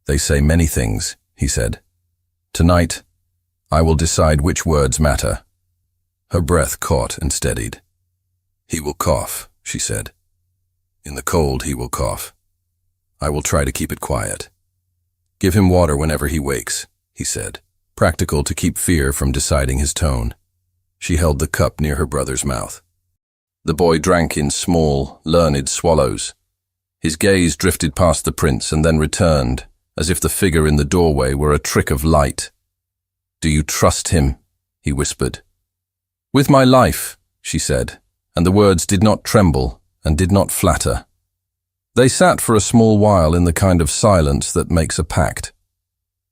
"They say many things," he said. "Tonight, I will decide which words matter." Her breath caught and steadied. "He will cough," she said. "In the cold he will cough. I will try to keep it quiet. Give him water whenever he wakes," he said, practical to keep fear from deciding his tone. She held the cup near her brother's mouth. The boy drank in small, learned swallows. His gaze drifted past the prince and then returned, as if the figure in the doorway were a trick of light. "Do you trust him?" he whispered. "With my life," she said, and the words did not tremble and did not flatter. They sat for a small while in the kind of silence that makes a pact.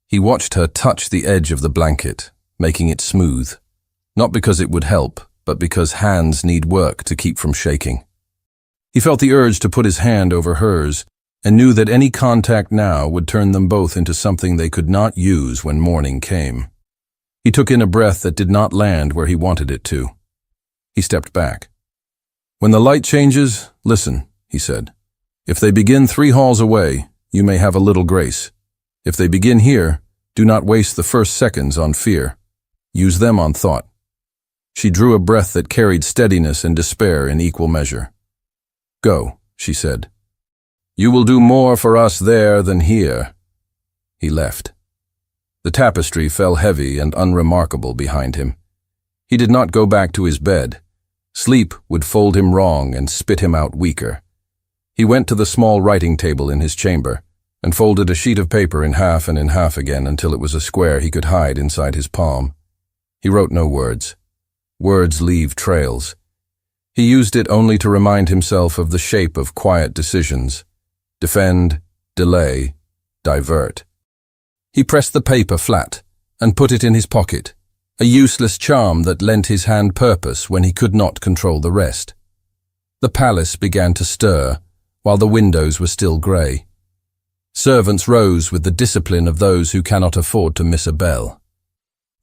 He watched her touch the edge of the blanket, making it smooth, not because it would help, but because hands need work to keep from shaking. He felt the urge to put his hand over hers, and knew that any contact now would turn them both into something they could not use when morning came. He took in a breath that did not land where he wanted it to. He stepped back. "When the light changes, listen," he said. If they begin 3 halls away, you may have a little grace. If they begin here, do not waste the first seconds on fear. Use them on thought. She drew a breath that carried steadiness and despair in equal measure. Go, she said. You will do more for us there than here. He left. The tapestry fell heavy and unremarkable behind him. He did not go back to his bed. Sleep would fold him wrong and spit him out weaker. He went to the small writing table in his chamber and folded a sheet of paper in half and in half again until it was a square he could hide inside his palm. He wrote no words. Words leave trails. He used it only to remind himself of the shape of quiet decisions. Defend, delay, divert. He pressed the paper flat and put it in his pocket, a useless charm that lent his hand purpose when he could not control the rest. The palace began to stir, while the windows were still grey. Servants rose with the discipline of those who cannot afford to miss a bell.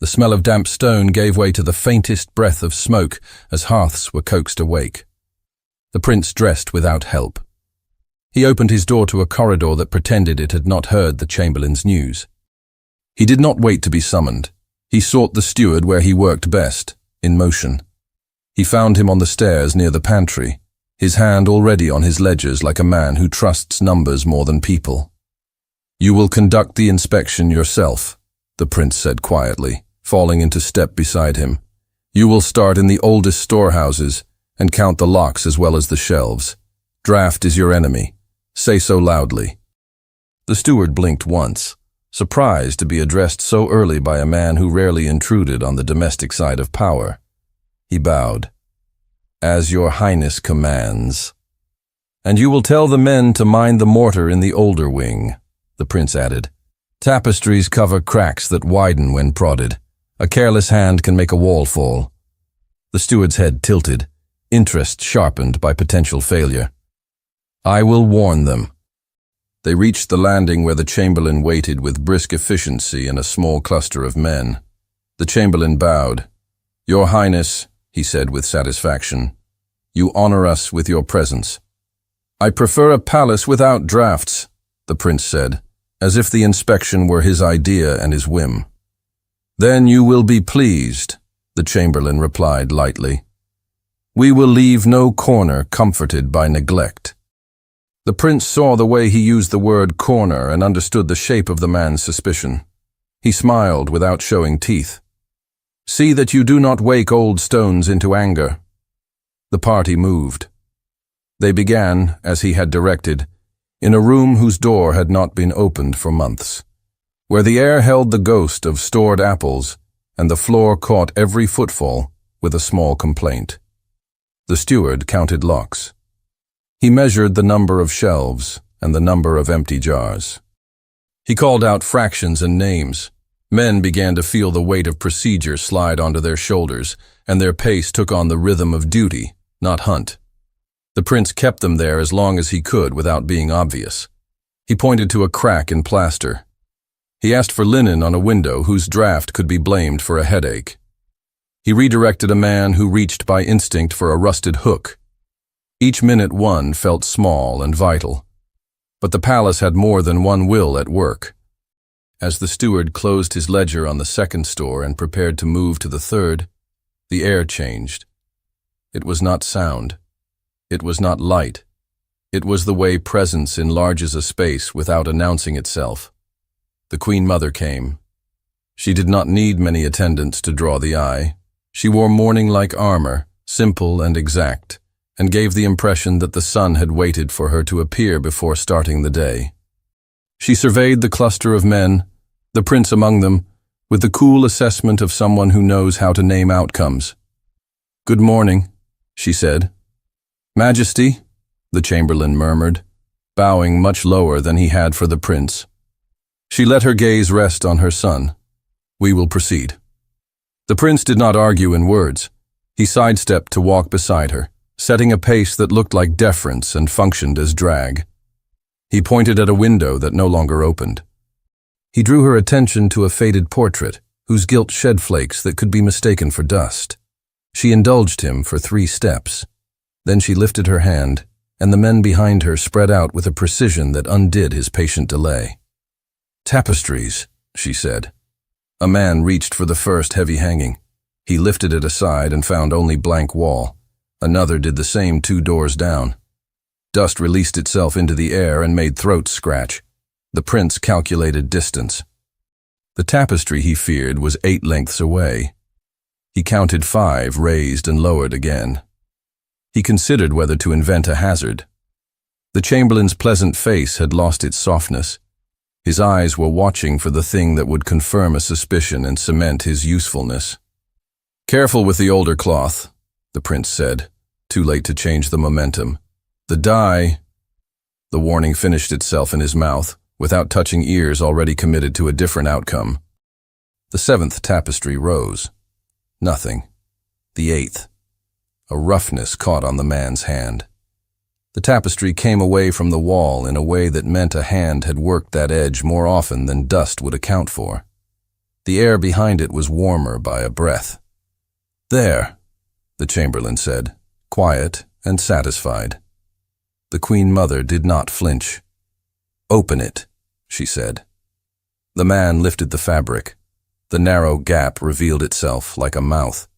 The smell of damp stone gave way to the faintest breath of smoke as hearths were coaxed awake. The prince dressed without help. He opened his door to a corridor that pretended it had not heard the chamberlain's news. He did not wait to be summoned. He sought the steward where he worked best, in motion. He found him on the stairs near the pantry, his hand already on his ledgers like a man who trusts numbers more than people. You will conduct the inspection yourself, the prince said quietly, falling into step beside him. You will start in the oldest storehouses and count the locks as well as the shelves. Draft is your enemy. Say so loudly. The steward blinked once, surprised to be addressed so early by a man who rarely intruded on the domestic side of power. He bowed. As your highness commands. And you will tell the men to mind the mortar in the older wing, the prince added. Tapestries cover cracks that widen when prodded. A careless hand can make a wall fall. The steward's head tilted, interest sharpened by potential failure. I will warn them. They reached the landing where the chamberlain waited with brisk efficiency and a small cluster of men. The chamberlain bowed. Your Highness, he said with satisfaction, you honor us with your presence. I prefer a palace without drafts, the prince said, as if the inspection were his idea and his whim. Then you will be pleased, the chamberlain replied lightly. We will leave no corner comforted by neglect. The prince saw the way he used the word corner and understood the shape of the man's suspicion. He smiled without showing teeth. See that you do not wake old stones into anger. The party moved. They began, as he had directed, in a room whose door had not been opened for months, where the air held the ghost of stored apples and the floor caught every footfall with a small complaint. The steward counted locks. He measured the number of shelves and the number of empty jars. He called out fractions and names. Men began to feel the weight of procedure slide onto their shoulders, and their pace took on the rhythm of duty, not hunt. The prince kept them there as long as he could without being obvious. He pointed to a crack in plaster. He asked for linen on a window whose draft could be blamed for a headache. He redirected a man who reached by instinct for a rusted hook. Each minute one felt small and vital. But the palace had more than one will at work. As the steward closed his ledger on the second store and prepared to move to the third, the air changed. It was not sound. It was not light. It was the way presence enlarges a space without announcing itself. The Queen Mother came. She did not need many attendants to draw the eye. She wore mourning-like armor, simple and exact, and gave the impression that the sun had waited for her to appear before starting the day. She surveyed the cluster of men, the prince among them, with the cool assessment of someone who knows how to name outcomes. Good morning, she said. Majesty, the chamberlain murmured, bowing much lower than he had for the prince. She let her gaze rest on her son. We will proceed. The prince did not argue in words. He sidestepped to walk beside her, setting a pace that looked like deference and functioned as drag. He pointed at a window that no longer opened. He drew her attention to a faded portrait, whose gilt shed flakes that could be mistaken for dust. She indulged him for 3 steps. Then she lifted her hand and the men behind her spread out with a precision that undid his patient delay. "Tapestries," she said. A man reached for the first heavy hanging. He lifted it aside and found only blank wall. Another did the same 2 doors down. Dust released itself into the air and made throats scratch. The prince calculated distance. The tapestry, he feared, was 8 lengths away. He counted 5, raised and lowered again. He considered whether to invent a hazard. The chamberlain's pleasant face had lost its softness. His eyes were watching for the thing that would confirm a suspicion and cement his usefulness. "Careful with the older cloth," the prince said, too late to change the momentum. "The dye—" The warning finished itself in his mouth, without touching ears already committed to a different outcome. The 7th tapestry rose. Nothing. The 8th. A roughness caught on the man's hand. The tapestry came away from the wall in a way that meant a hand had worked that edge more often than dust would account for. The air behind it was warmer by a breath. "There," the chamberlain said, quiet and satisfied. The Queen Mother did not flinch. "Open it," she said. The man lifted the fabric. The narrow gap revealed itself like a mouth.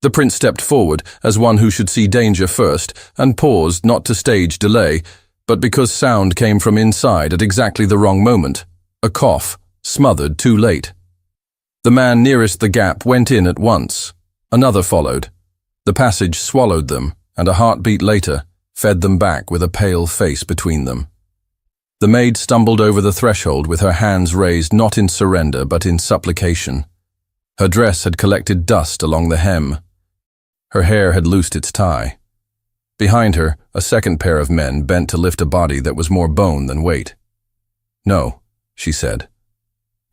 The prince stepped forward as one who should see danger first, and paused not to stage delay, but because sound came from inside at exactly the wrong moment. A cough, smothered too late. The man nearest the gap went in at once. Another followed. The passage swallowed them, and a heartbeat later fed them back with a pale face between them. The maid stumbled over the threshold with her hands raised not in surrender but in supplication. Her dress had collected dust along the hem. Her hair had loosed its tie. Behind her, a second pair of men bent to lift a body that was more bone than weight. "No," she said,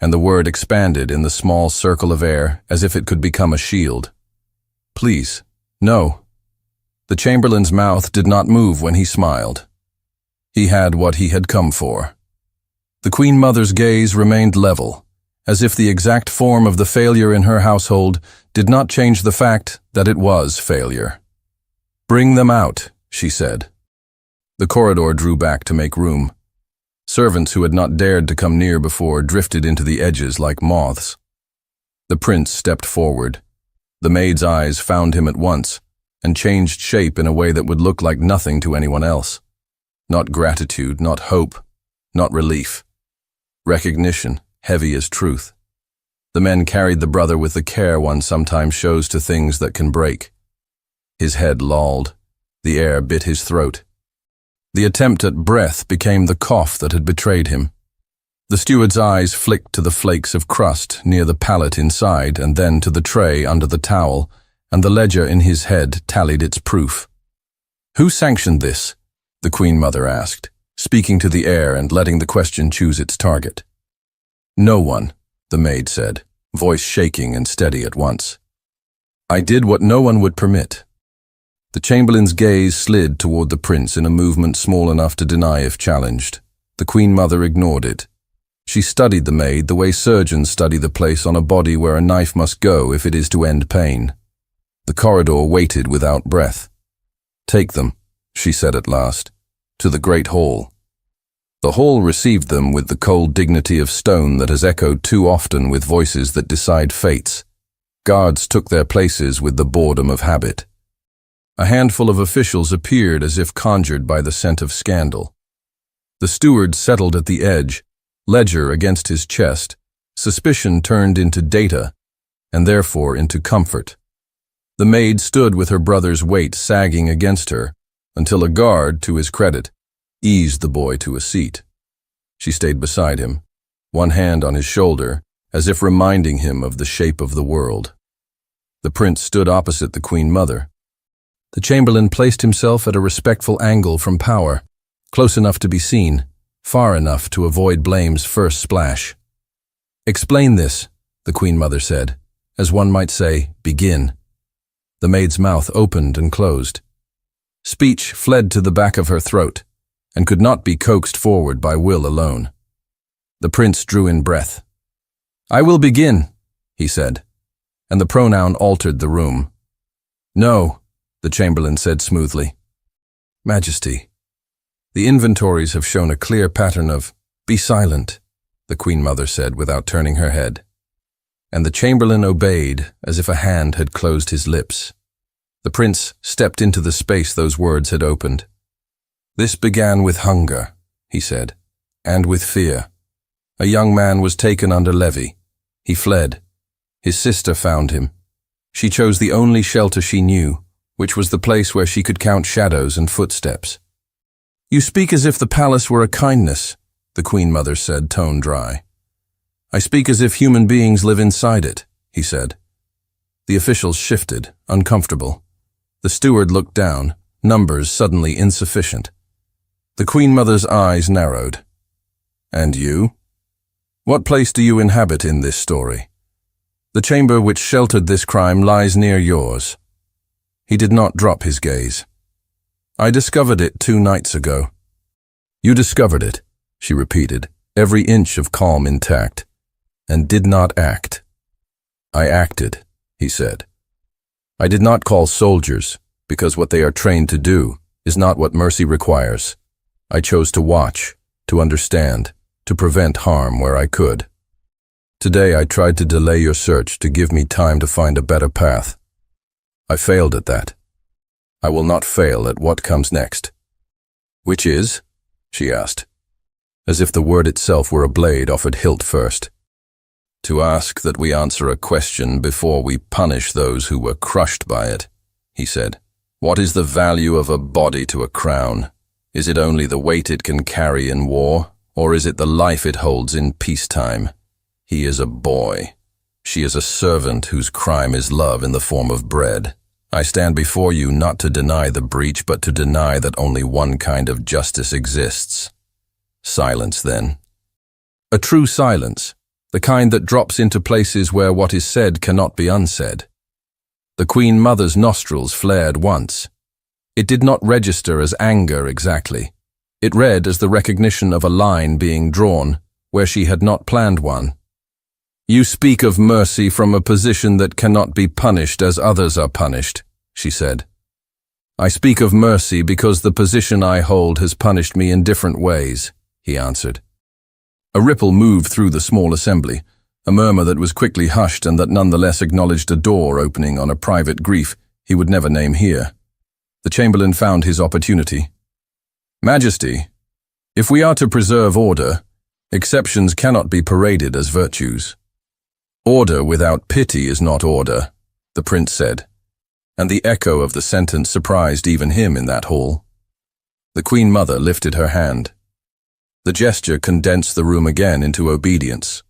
and the word expanded in the small circle of air as if it could become a shield. "Please, no." The chamberlain's mouth did not move when he smiled. He had what he had come for. The Queen Mother's gaze remained level, as if the exact form of the failure in her household did not change the fact that it was failure. "Bring them out," she said. The corridor drew back to make room. Servants who had not dared to come near before drifted into the edges like moths. The prince stepped forward. The maid's eyes found him at once, and changed shape in a way that would look like nothing to anyone else. Not gratitude, not hope, not relief. Recognition, heavy as truth. The men carried the brother with the care one sometimes shows to things that can break. His head lolled. The air bit his throat. The attempt at breath became the cough that had betrayed him. The steward's eyes flicked to the flakes of crust near the pallet inside and then to the tray under the towel, and the ledger in his head tallied its proof. "Who sanctioned this?" the Queen Mother asked, speaking to the air and letting the question choose its target. "No one," the maid said, voice shaking and steady at once. "I did what no one would permit." The chamberlain's gaze slid toward the prince in a movement small enough to deny if challenged. The Queen Mother ignored it. She studied the maid the way surgeons study the place on a body where a knife must go if it is to end pain. The corridor waited without breath. "Take them," she said at last, "to the great hall." The hall received them with the cold dignity of stone that has echoed too often with voices that decide fates. Guards took their places with the boredom of habit. A handful of officials appeared as if conjured by the scent of scandal. The steward settled at the edge, ledger against his chest, suspicion turned into data, and therefore into comfort. The maid stood with her brother's weight sagging against her, until a guard, to his credit, eased the boy to a seat. She stayed beside him, one hand on his shoulder, as if reminding him of the shape of the world. The prince stood opposite the Queen Mother. The chamberlain placed himself at a respectful angle from power, close enough to be seen, far enough to avoid blame's first splash. "Explain this," the Queen Mother said, as one might say, "begin." The maid's mouth opened and closed. Speech fled to the back of her throat, and could not be coaxed forward by will alone. The prince drew in breath. "I will begin," he said, and the pronoun altered the room. "No," the chamberlain said smoothly. "Majesty." The inventories have shown a clear pattern of, "Be silent," the Queen Mother said without turning her head. And the Chamberlain obeyed as if a hand had closed his lips. The prince stepped into the space those words had opened. "This began with hunger," he said, "and with fear. A young man was taken under levy. He fled. His sister found him. She chose the only shelter she knew, which was the place where she could count shadows and footsteps." "You speak as if the palace were a kindness," the Queen Mother said, tone dry. "I speak as if human beings live inside it," he said. The officials shifted, uncomfortable. The steward looked down, numbers suddenly insufficient. The Queen Mother's eyes narrowed. "And you? What place do you inhabit in this story? The chamber which sheltered this crime lies near yours." He did not drop his gaze. "I discovered it 2 nights ago." "You discovered it," she repeated, every inch of calm intact, "and did not act." "I acted," he said. "I did not call soldiers, because what they are trained to do is not what mercy requires. I chose to watch, to understand, to prevent harm where I could. Today I tried to delay your search to give me time to find a better path. I failed at that. I will not fail at what comes next." "Which is?" she asked, as if the word itself were a blade offered hilt first. "To ask that we answer a question before we punish those who were crushed by it," he said. "What is the value of a body to a crown? Is it only the weight it can carry in war, or is it the life it holds in peacetime? He is a boy. She is a servant whose crime is love in the form of bread. I stand before you not to deny the breach, but to deny that only one kind of justice exists." Silence, then. A true silence, the kind that drops into places where what is said cannot be unsaid. The Queen Mother's nostrils flared once. It did not register as anger exactly. It read as the recognition of a line being drawn where she had not planned one. "You speak of mercy from a position that cannot be punished as others are punished," she said. "I speak of mercy because the position I hold has punished me in different ways," he answered. A ripple moved through the small assembly, a murmur that was quickly hushed and that nonetheless acknowledged a door opening on a private grief he would never name here. The Chamberlain found his opportunity. "Majesty, if we are to preserve order, exceptions cannot be paraded as virtues." "Order without pity is not order," the prince said, and the echo of the sentence surprised even him in that hall. The Queen Mother lifted her hand. The gesture condensed the room again into obedience.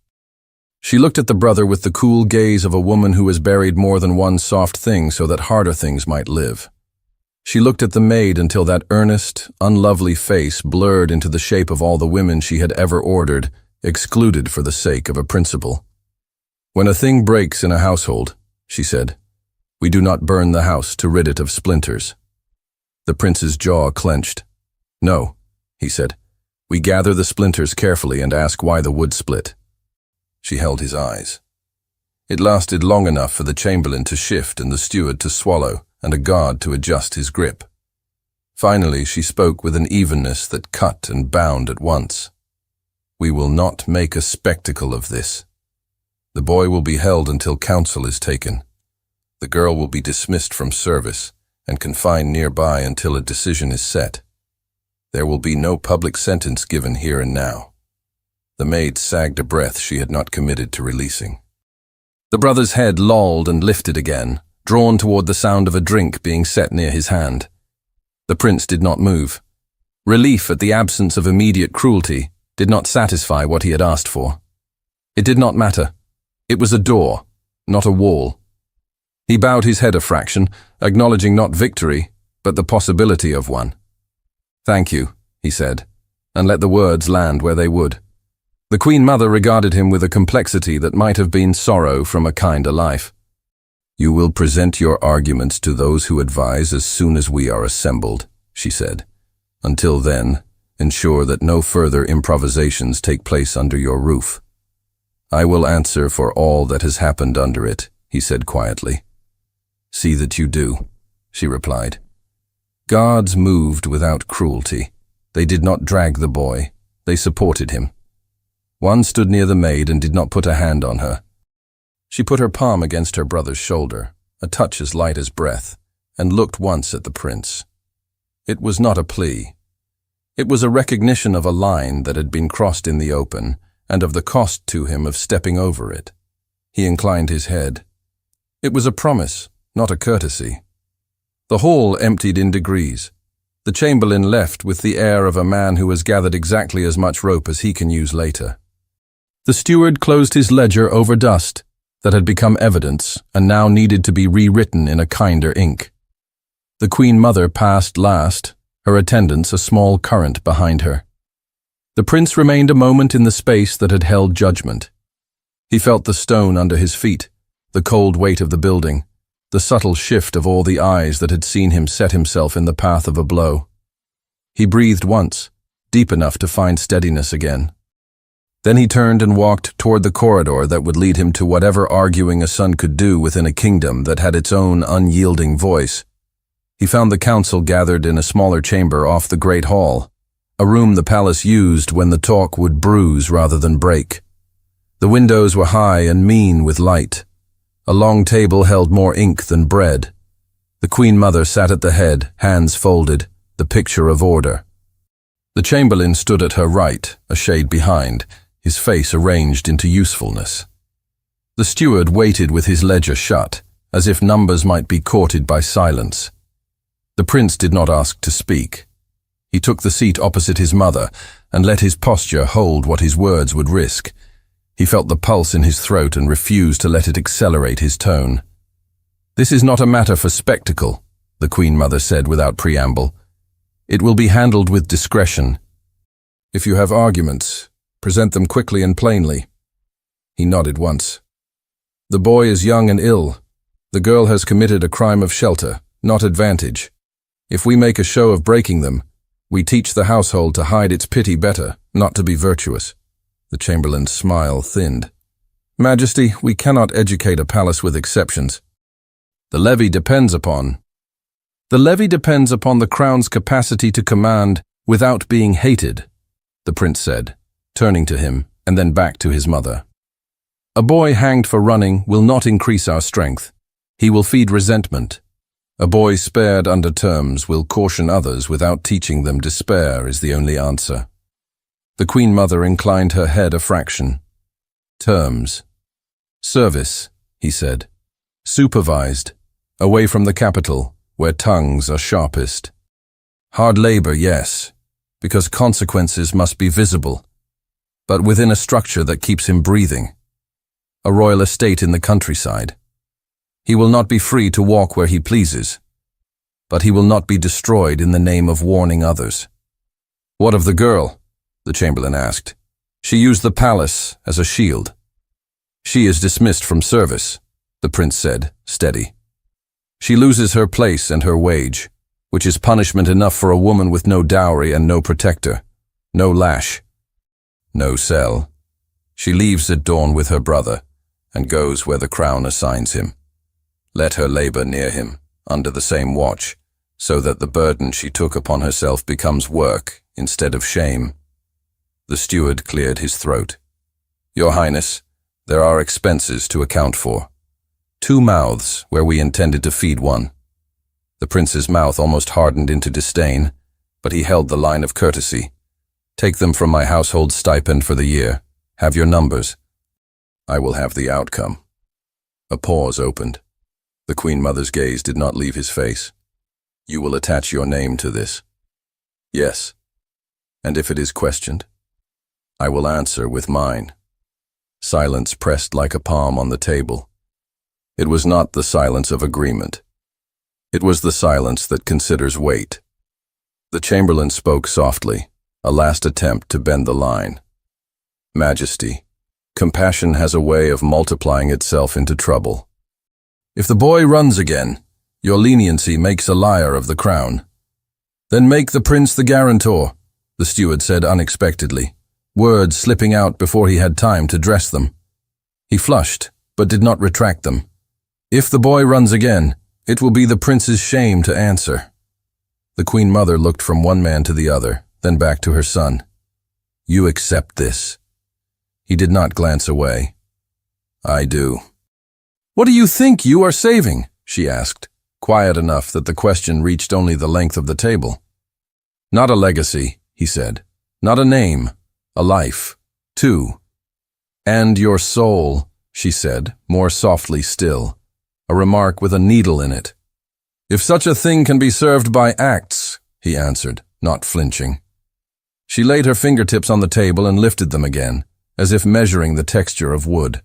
She looked at the brother with the cool gaze of a woman who has buried more than one soft thing so that harder things might live. She looked at the maid until that earnest, unlovely face blurred into the shape of all the women she had ever ordered, excluded for the sake of a principle. "When a thing breaks in a household," she said, "we do not burn the house to rid it of splinters." The prince's jaw clenched. "No," he said, "we gather the splinters carefully and ask why the wood split." She held his eyes. It lasted long enough for the Chamberlain to shift and the steward to swallow and a guard to adjust his grip. Finally, she spoke with an evenness that cut and bound at once. "We will not make a spectacle of this. The boy will be held until counsel is taken. The girl will be dismissed from service and confined nearby until a decision is set. There will be no public sentence given here and now." The maid sagged a breath she had not committed to releasing. The brother's head lolled and lifted again, drawn toward the sound of a drink being set near his hand. The prince did not move. Relief at the absence of immediate cruelty did not satisfy what he had asked for. It did not matter. It was a door, not a wall. He bowed his head a fraction, acknowledging not victory, but the possibility of one. "Thank you," he said, and let the words land where they would. The Queen Mother regarded him with a complexity that might have been sorrow from a kinder life. "You will present your arguments to those who advise as soon as we are assembled," she said. "Until then, ensure that no further improvisations take place under your roof." "I will answer for all that has happened under it," he said quietly. "See that you do," she replied. Gods moved without cruelty. They did not drag the boy. They supported him. One stood near the maid and did not put a hand on her. She put her palm against her brother's shoulder, a touch as light as breath, and looked once at the prince. It was not a plea. It was a recognition of a line that had been crossed in the open, and of the cost to him of stepping over it. He inclined his head. It was a promise, not a courtesy. The hall emptied in degrees. The chamberlain left with the air of a man who has gathered exactly as much rope as he can use later. The steward closed his ledger over dust that had become evidence and now needed to be rewritten in a kinder ink. The Queen Mother passed last, her attendants a small current behind her. The prince remained a moment in the space that had held judgment. He felt the stone under his feet, the cold weight of the building, the subtle shift of all the eyes that had seen him set himself in the path of a blow. He breathed once, deep enough to find steadiness again. Then he turned and walked toward the corridor that would lead him to whatever arguing a son could do within a kingdom that had its own unyielding voice. He found the council gathered in a smaller chamber off the great hall, a room the palace used when the talk would bruise rather than break. The windows were high and mean with light. A long table held more ink than bread. The Queen Mother sat at the head, hands folded, the picture of order. The chamberlain stood at her right, a shade behind, his face arranged into usefulness. The steward waited with his ledger shut, as if numbers might be courted by silence. The prince did not ask to speak. He took the seat opposite his mother and let his posture hold what his words would risk. He felt the pulse in his throat and refused to let it accelerate his tone. "This is not a matter for spectacle," the Queen Mother said without preamble. "It will be handled with discretion. If you have arguments, present them quickly and plainly." He nodded once. "The boy is young and ill. The girl has committed a crime of shelter, not advantage. If we make a show of breaking them, we teach the household to hide its pity better, not to be virtuous." The chamberlain's smile thinned. "Majesty, we cannot educate a palace with exceptions. The levy depends upon the crown's capacity to command without being hated," the prince said, turning to him and then back to his mother. "A boy hanged for running will not increase our strength. He will feed resentment. A boy spared under terms will caution others without teaching them despair is the only answer." The Queen Mother inclined her head a fraction. "Terms. Service," he said. "Supervised. Away from the capital, where tongues are sharpest. Hard labor, yes, because consequences must be visible, but within a structure that keeps him breathing. A royal estate in the countryside. He will not be free to walk where he pleases, but he will not be destroyed in the name of warning others." "What of the girl?" the chamberlain asked. "She used the palace as a shield." "She is dismissed from service," the prince said, steady. "She loses her place and her wage, which is punishment enough for a woman with no dowry and no protector, no lash, no cell. She leaves at dawn with her brother and goes where the crown assigns him. Let her labor near him, under the same watch, so that the burden she took upon herself becomes work instead of shame." The steward cleared his throat. "Your Highness, there are expenses to account for. 2 mouths where we intended to feed one." The prince's mouth almost hardened into disdain, but he held the line of courtesy. "Take them from my household stipend for the year. Have your numbers. I will have the outcome." A pause opened. The Queen Mother's gaze did not leave his face. "You will attach your name to this?" "Yes. And if it is questioned?" "I will answer with mine." Silence pressed like a palm on the table. It was not the silence of agreement. It was the silence that considers weight. The chamberlain spoke softly, a last attempt to bend the line. "Majesty, compassion has a way of multiplying itself into trouble. If the boy runs again, your leniency makes a liar of the crown." "Then make the prince the guarantor," the steward said unexpectedly, words slipping out before he had time to dress them. He flushed, but did not retract them. "If the boy runs again, it will be the prince's shame to answer." The Queen Mother looked from one man to the other, then back to her son. "You accept this?" He did not glance away. "I do." "What do you think you are saving?" she asked, quiet enough that the question reached only the length of the table. "Not a legacy," he said. "Not a name. A life. 2. "And your soul," she said, more softly still, a remark with a needle in it. "If such a thing can be served by acts," he answered, not flinching. She laid her fingertips on the table and lifted them again, as if measuring the texture of wood.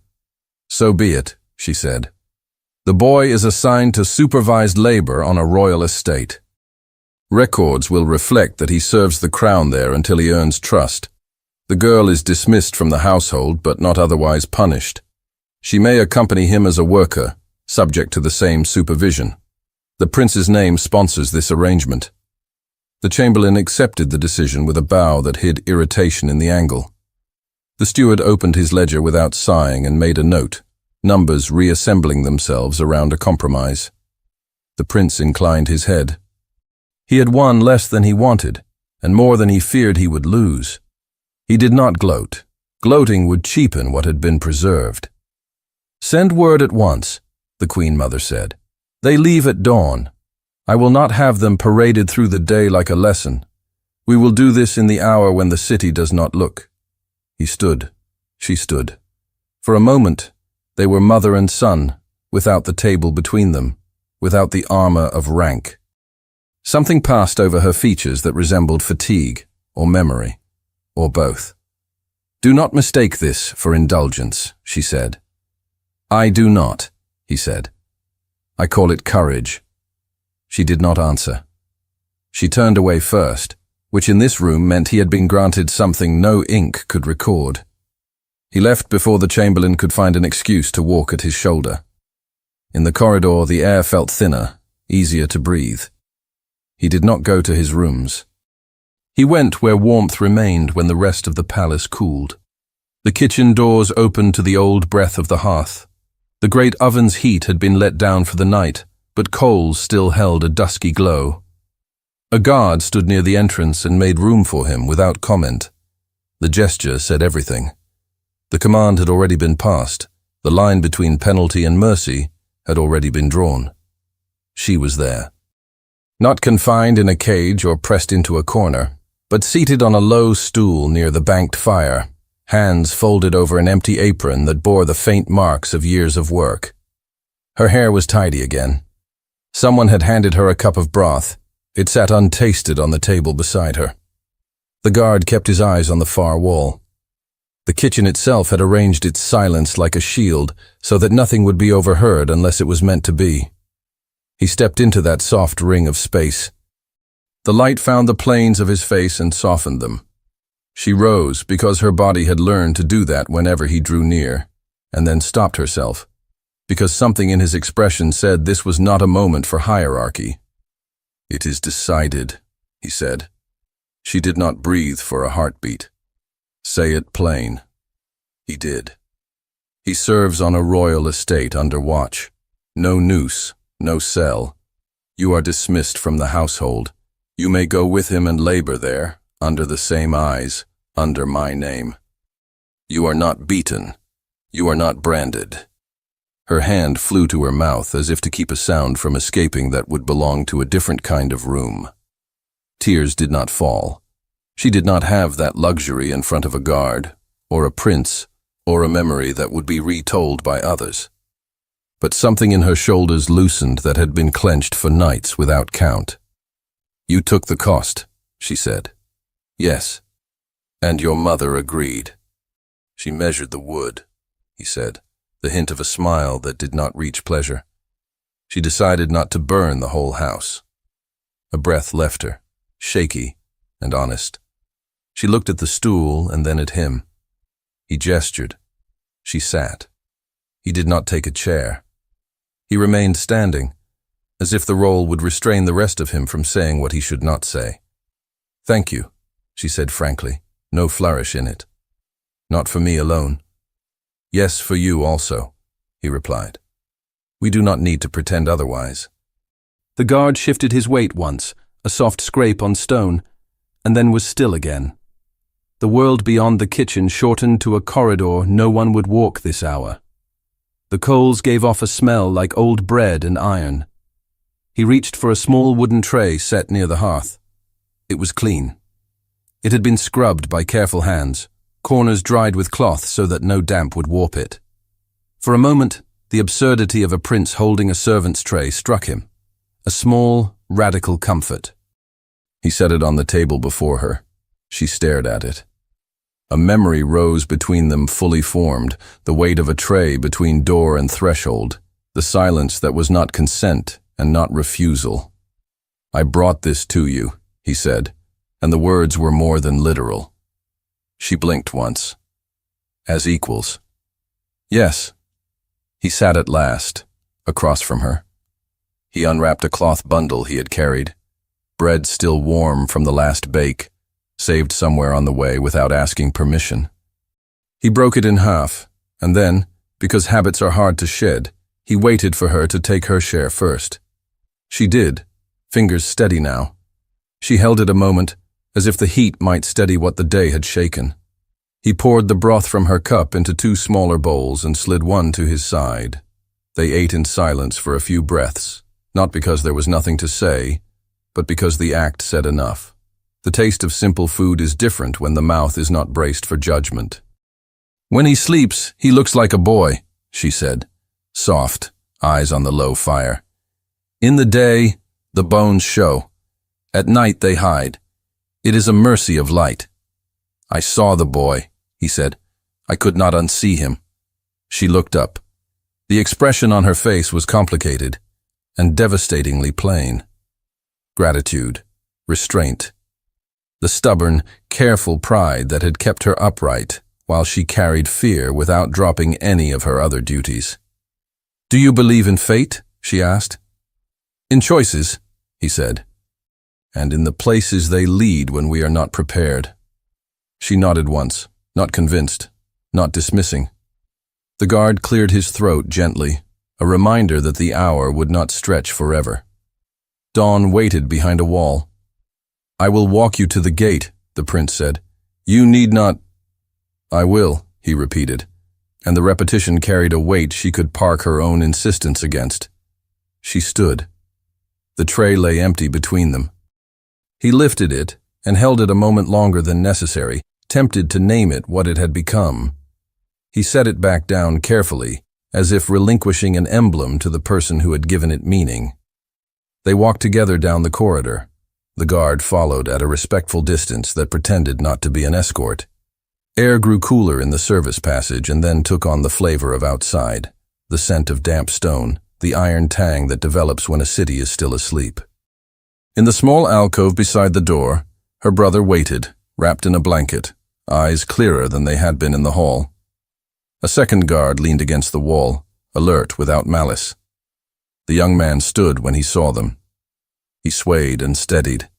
"So be it," she said. "The boy is assigned to supervised labor on a royal estate. Records will reflect that he serves the crown there until he earns trust. The girl is dismissed from the household, but not otherwise punished. She may accompany him as a worker, subject to the same supervision. The prince's name sponsors this arrangement." The chamberlain accepted the decision with a bow that hid irritation in the angle. The steward opened his ledger without sighing and made a note, numbers reassembling themselves around a compromise. The prince inclined his head. He had won less than he wanted, and more than he feared he would lose. He did not gloat. Gloating would cheapen what had been preserved. "Send word at once," the Queen Mother said. "They leave at dawn. I will not have them paraded through the day like a lesson. We will do this in the hour when the city does not look." He stood. She stood. For a moment, they were mother and son, without the table between them, without the armor of rank. Something passed over her features that resembled fatigue, or memory, or both. "Do not mistake this for indulgence," she said. "I do not," he said. "I call it courage." She did not answer. She turned away first, which in this room meant he had been granted something no ink could record. He left before the chamberlain could find an excuse to walk at his shoulder. In the corridor, the air felt thinner, easier to breathe. He did not go to his rooms. He went where warmth remained when the rest of the palace cooled. The kitchen doors opened to the old breath of the hearth. The great oven's heat had been let down for the night, but coals still held a dusky glow. A guard stood near the entrance and made room for him without comment. The gesture said everything. The command had already been passed. The line between penalty and mercy had already been drawn. She was there. Not confined in a cage or pressed into a corner, but seated on a low stool near the banked fire, hands folded over an empty apron that bore the faint marks of years of work. Her hair was tidy again. Someone had handed her a cup of broth. It sat untasted on the table beside her. The guard kept his eyes on the far wall. The kitchen itself had arranged its silence like a shield so that nothing would be overheard unless it was meant to be. He stepped into that soft ring of space. The light found the planes of his face and softened them. She rose because her body had learned to do that whenever he drew near, and then stopped herself, because something in his expression said this was not a moment for hierarchy. "It is decided," he said. She did not breathe for a heartbeat. "Say it plain." He did. "He serves on a royal estate under watch. No noose, no cell. You are dismissed from the household. You may go with him and labor there, under the same eyes, under my name. You are not beaten. You are not branded." Her hand flew to her mouth as if to keep a sound from escaping that would belong to a different kind of room. Tears did not fall. She did not have that luxury in front of a guard, or a prince, or a memory that would be retold by others. But something in her shoulders loosened that had been clenched for nights without count. "You took the cost," she said. "Yes. And your mother agreed." "She measured the wood," he said, the hint of a smile that did not reach pleasure. "She decided not to burn the whole house." A breath left her, shaky and honest. She looked at the stool and then at him. He gestured. She sat. He did not take a chair. He remained standing, as if the role would restrain the rest of him from saying what he should not say. "Thank you," she said frankly, no flourish in it. "Not for me alone." "Yes, for you also," he replied. "We do not need to pretend otherwise." The guard shifted his weight once, a soft scrape on stone. and then was still again. The world beyond the kitchen shortened to a corridor no one would walk this hour. The coals gave off a smell like old bread and iron. He reached for a small wooden tray set near the hearth. It was clean. It had been scrubbed by careful hands, corners dried with cloth so that no damp would warp it. For a moment, the absurdity of a prince holding a servant's tray struck him. A small, radical comfort. He set it on the table before her. She stared at it. A memory rose between them fully formed, the weight of a tray between door and threshold, the silence that was not consent and not refusal. "I brought this to you," he said, and the words were more than literal. She blinked once. "As equals." "Yes." He sat at last, across from her. He unwrapped a cloth bundle he had carried, bread still warm from the last bake, saved somewhere on the way without asking permission. He broke it in half, and then, because habits are hard to shed, he waited for her to take her share first. She did, fingers steady now. She held it a moment, as if the heat might steady what the day had shaken. He poured the broth from her cup into 2 smaller bowls and slid one to his side. They ate in silence for a few breaths, not because there was nothing to say, but because the act said enough. The taste of simple food is different when the mouth is not braced for judgment. "When he sleeps, he looks like a boy," she said, soft, eyes on the low fire. "In the day, the bones show. At night they hide. It is a mercy of light." "I saw the boy," he said. "I could not unsee him." She looked up. The expression on her face was complicated and devastatingly plain. Gratitude, restraint, the stubborn, careful pride that had kept her upright while she carried fear without dropping any of her other duties. "Do you believe in fate?" she asked. "In choices," he said, "and in the places they lead when we are not prepared." She nodded once, not convinced, not dismissing. The guard cleared his throat gently, a reminder that the hour would not stretch forever. Dawn waited behind a wall. "I will walk you to the gate," the prince said. "You need not—" "I will," he repeated, and the repetition carried a weight she could park her own insistence against. She stood. The tray lay empty between them. He lifted it and held it a moment longer than necessary, tempted to name it what it had become. He set it back down carefully, as if relinquishing an emblem to the person who had given it meaning. They walked together down the corridor. The guard followed at a respectful distance that pretended not to be an escort. Air grew cooler in the service passage and then took on the flavor of outside, the scent of damp stone, the iron tang that develops when a city is still asleep. In the small alcove beside the door, her brother waited, wrapped in a blanket, eyes clearer than they had been in the hall. A second guard leaned against the wall, alert without malice. The young man stood when he saw them. He swayed and steadied.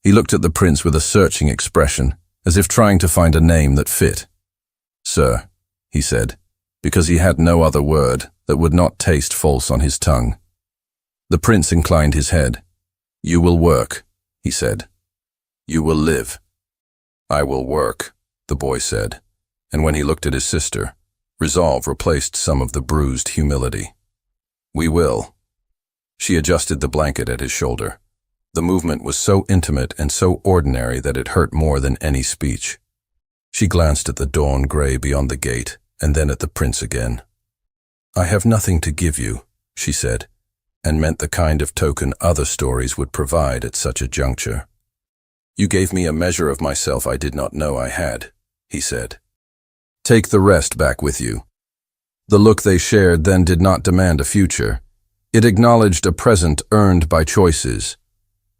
He looked at the prince with a searching expression, as if trying to find a name that fit. "Sir," he said, because he had no other word that would not taste false on his tongue. The prince inclined his head. "You will work," he said. "You will live." "I will work," the boy said, and when he looked at his sister, resolve replaced some of the bruised humility. "We will." She adjusted the blanket at his shoulder. The movement was so intimate and so ordinary that it hurt more than any speech. She glanced at the dawn gray beyond the gate, and then at the prince again. "I have nothing to give you," she said, and meant the kind of token other stories would provide at such a juncture. "You gave me a measure of myself I did not know I had," he said. "Take the rest back with you." The look they shared then did not demand a future. It acknowledged a present earned by choices.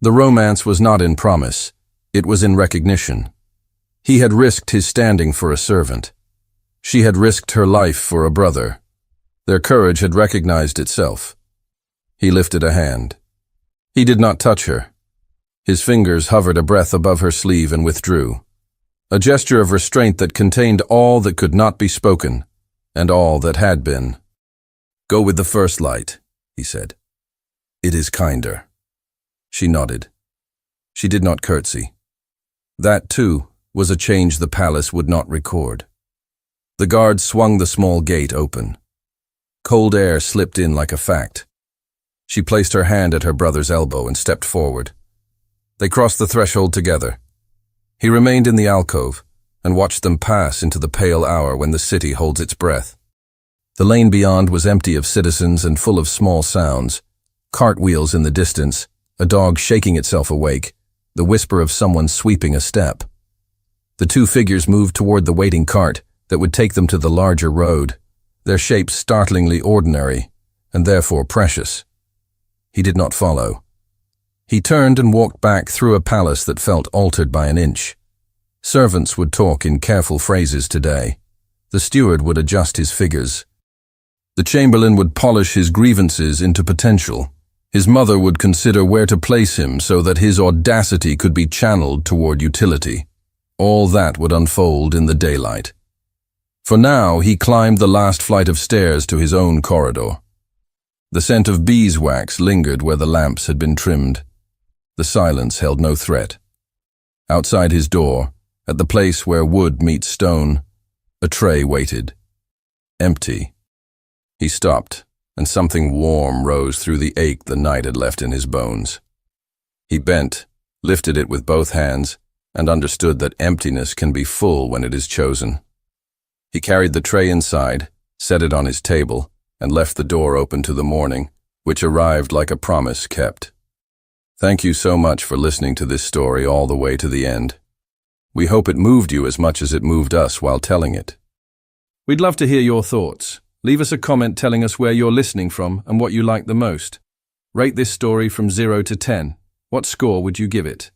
The romance was not in promise, it was in recognition. He had risked his standing for a servant. She had risked her life for a brother. Their courage had recognized itself. He lifted a hand. He did not touch her. His fingers hovered a breath above her sleeve and withdrew. A gesture of restraint that contained all that could not be spoken, and all that had been. "Go with the first light," he said. "It is kinder." She nodded. She did not curtsy. That, too, was a change the palace would not record. The guard swung the small gate open. Cold air slipped in like a fact. She placed her hand at her brother's elbow and stepped forward. They crossed the threshold together. He remained in the alcove and watched them pass into the pale hour when the city holds its breath. The lane beyond was empty of citizens and full of small sounds. Cartwheels in the distance, a dog shaking itself awake, the whisper of someone sweeping a step. The two figures moved toward the waiting cart that would take them to the larger road, their shapes startlingly ordinary and therefore precious. He did not follow. He turned and walked back through a palace that felt altered by an inch. Servants would talk in careful phrases today. The steward would adjust his figures. The chamberlain would polish his grievances into potential. His mother would consider where to place him so that his audacity could be channeled toward utility. All that would unfold in the daylight. For now, he climbed the last flight of stairs to his own corridor. The scent of beeswax lingered where the lamps had been trimmed. The silence held no threat. Outside his door, at the place where wood meets stone, a tray waited. Empty. He stopped, and something warm rose through the ache the night had left in his bones. He bent, lifted it with both hands, and understood that emptiness can be full when it is chosen. He carried the tray inside, set it on his table, and left the door open to the morning, which arrived like a promise kept. Thank you so much for listening to this story all the way to the end. We hope it moved you as much as it moved us while telling it. We'd love to hear your thoughts. Leave us a comment telling us where you're listening from and what you like the most. Rate this story from 0 to 10. What score would you give it?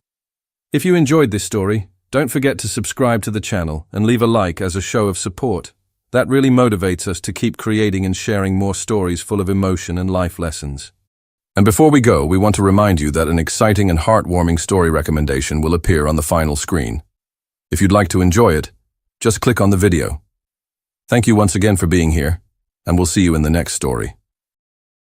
If you enjoyed this story, don't forget to subscribe to the channel and leave a like as a show of support. That really motivates us to keep creating and sharing more stories full of emotion and life lessons. And before we go, we want to remind you that an exciting and heartwarming story recommendation will appear on the final screen. If you'd like to enjoy it, just click on the video. Thank you once again for being here, and we'll see you in the next story.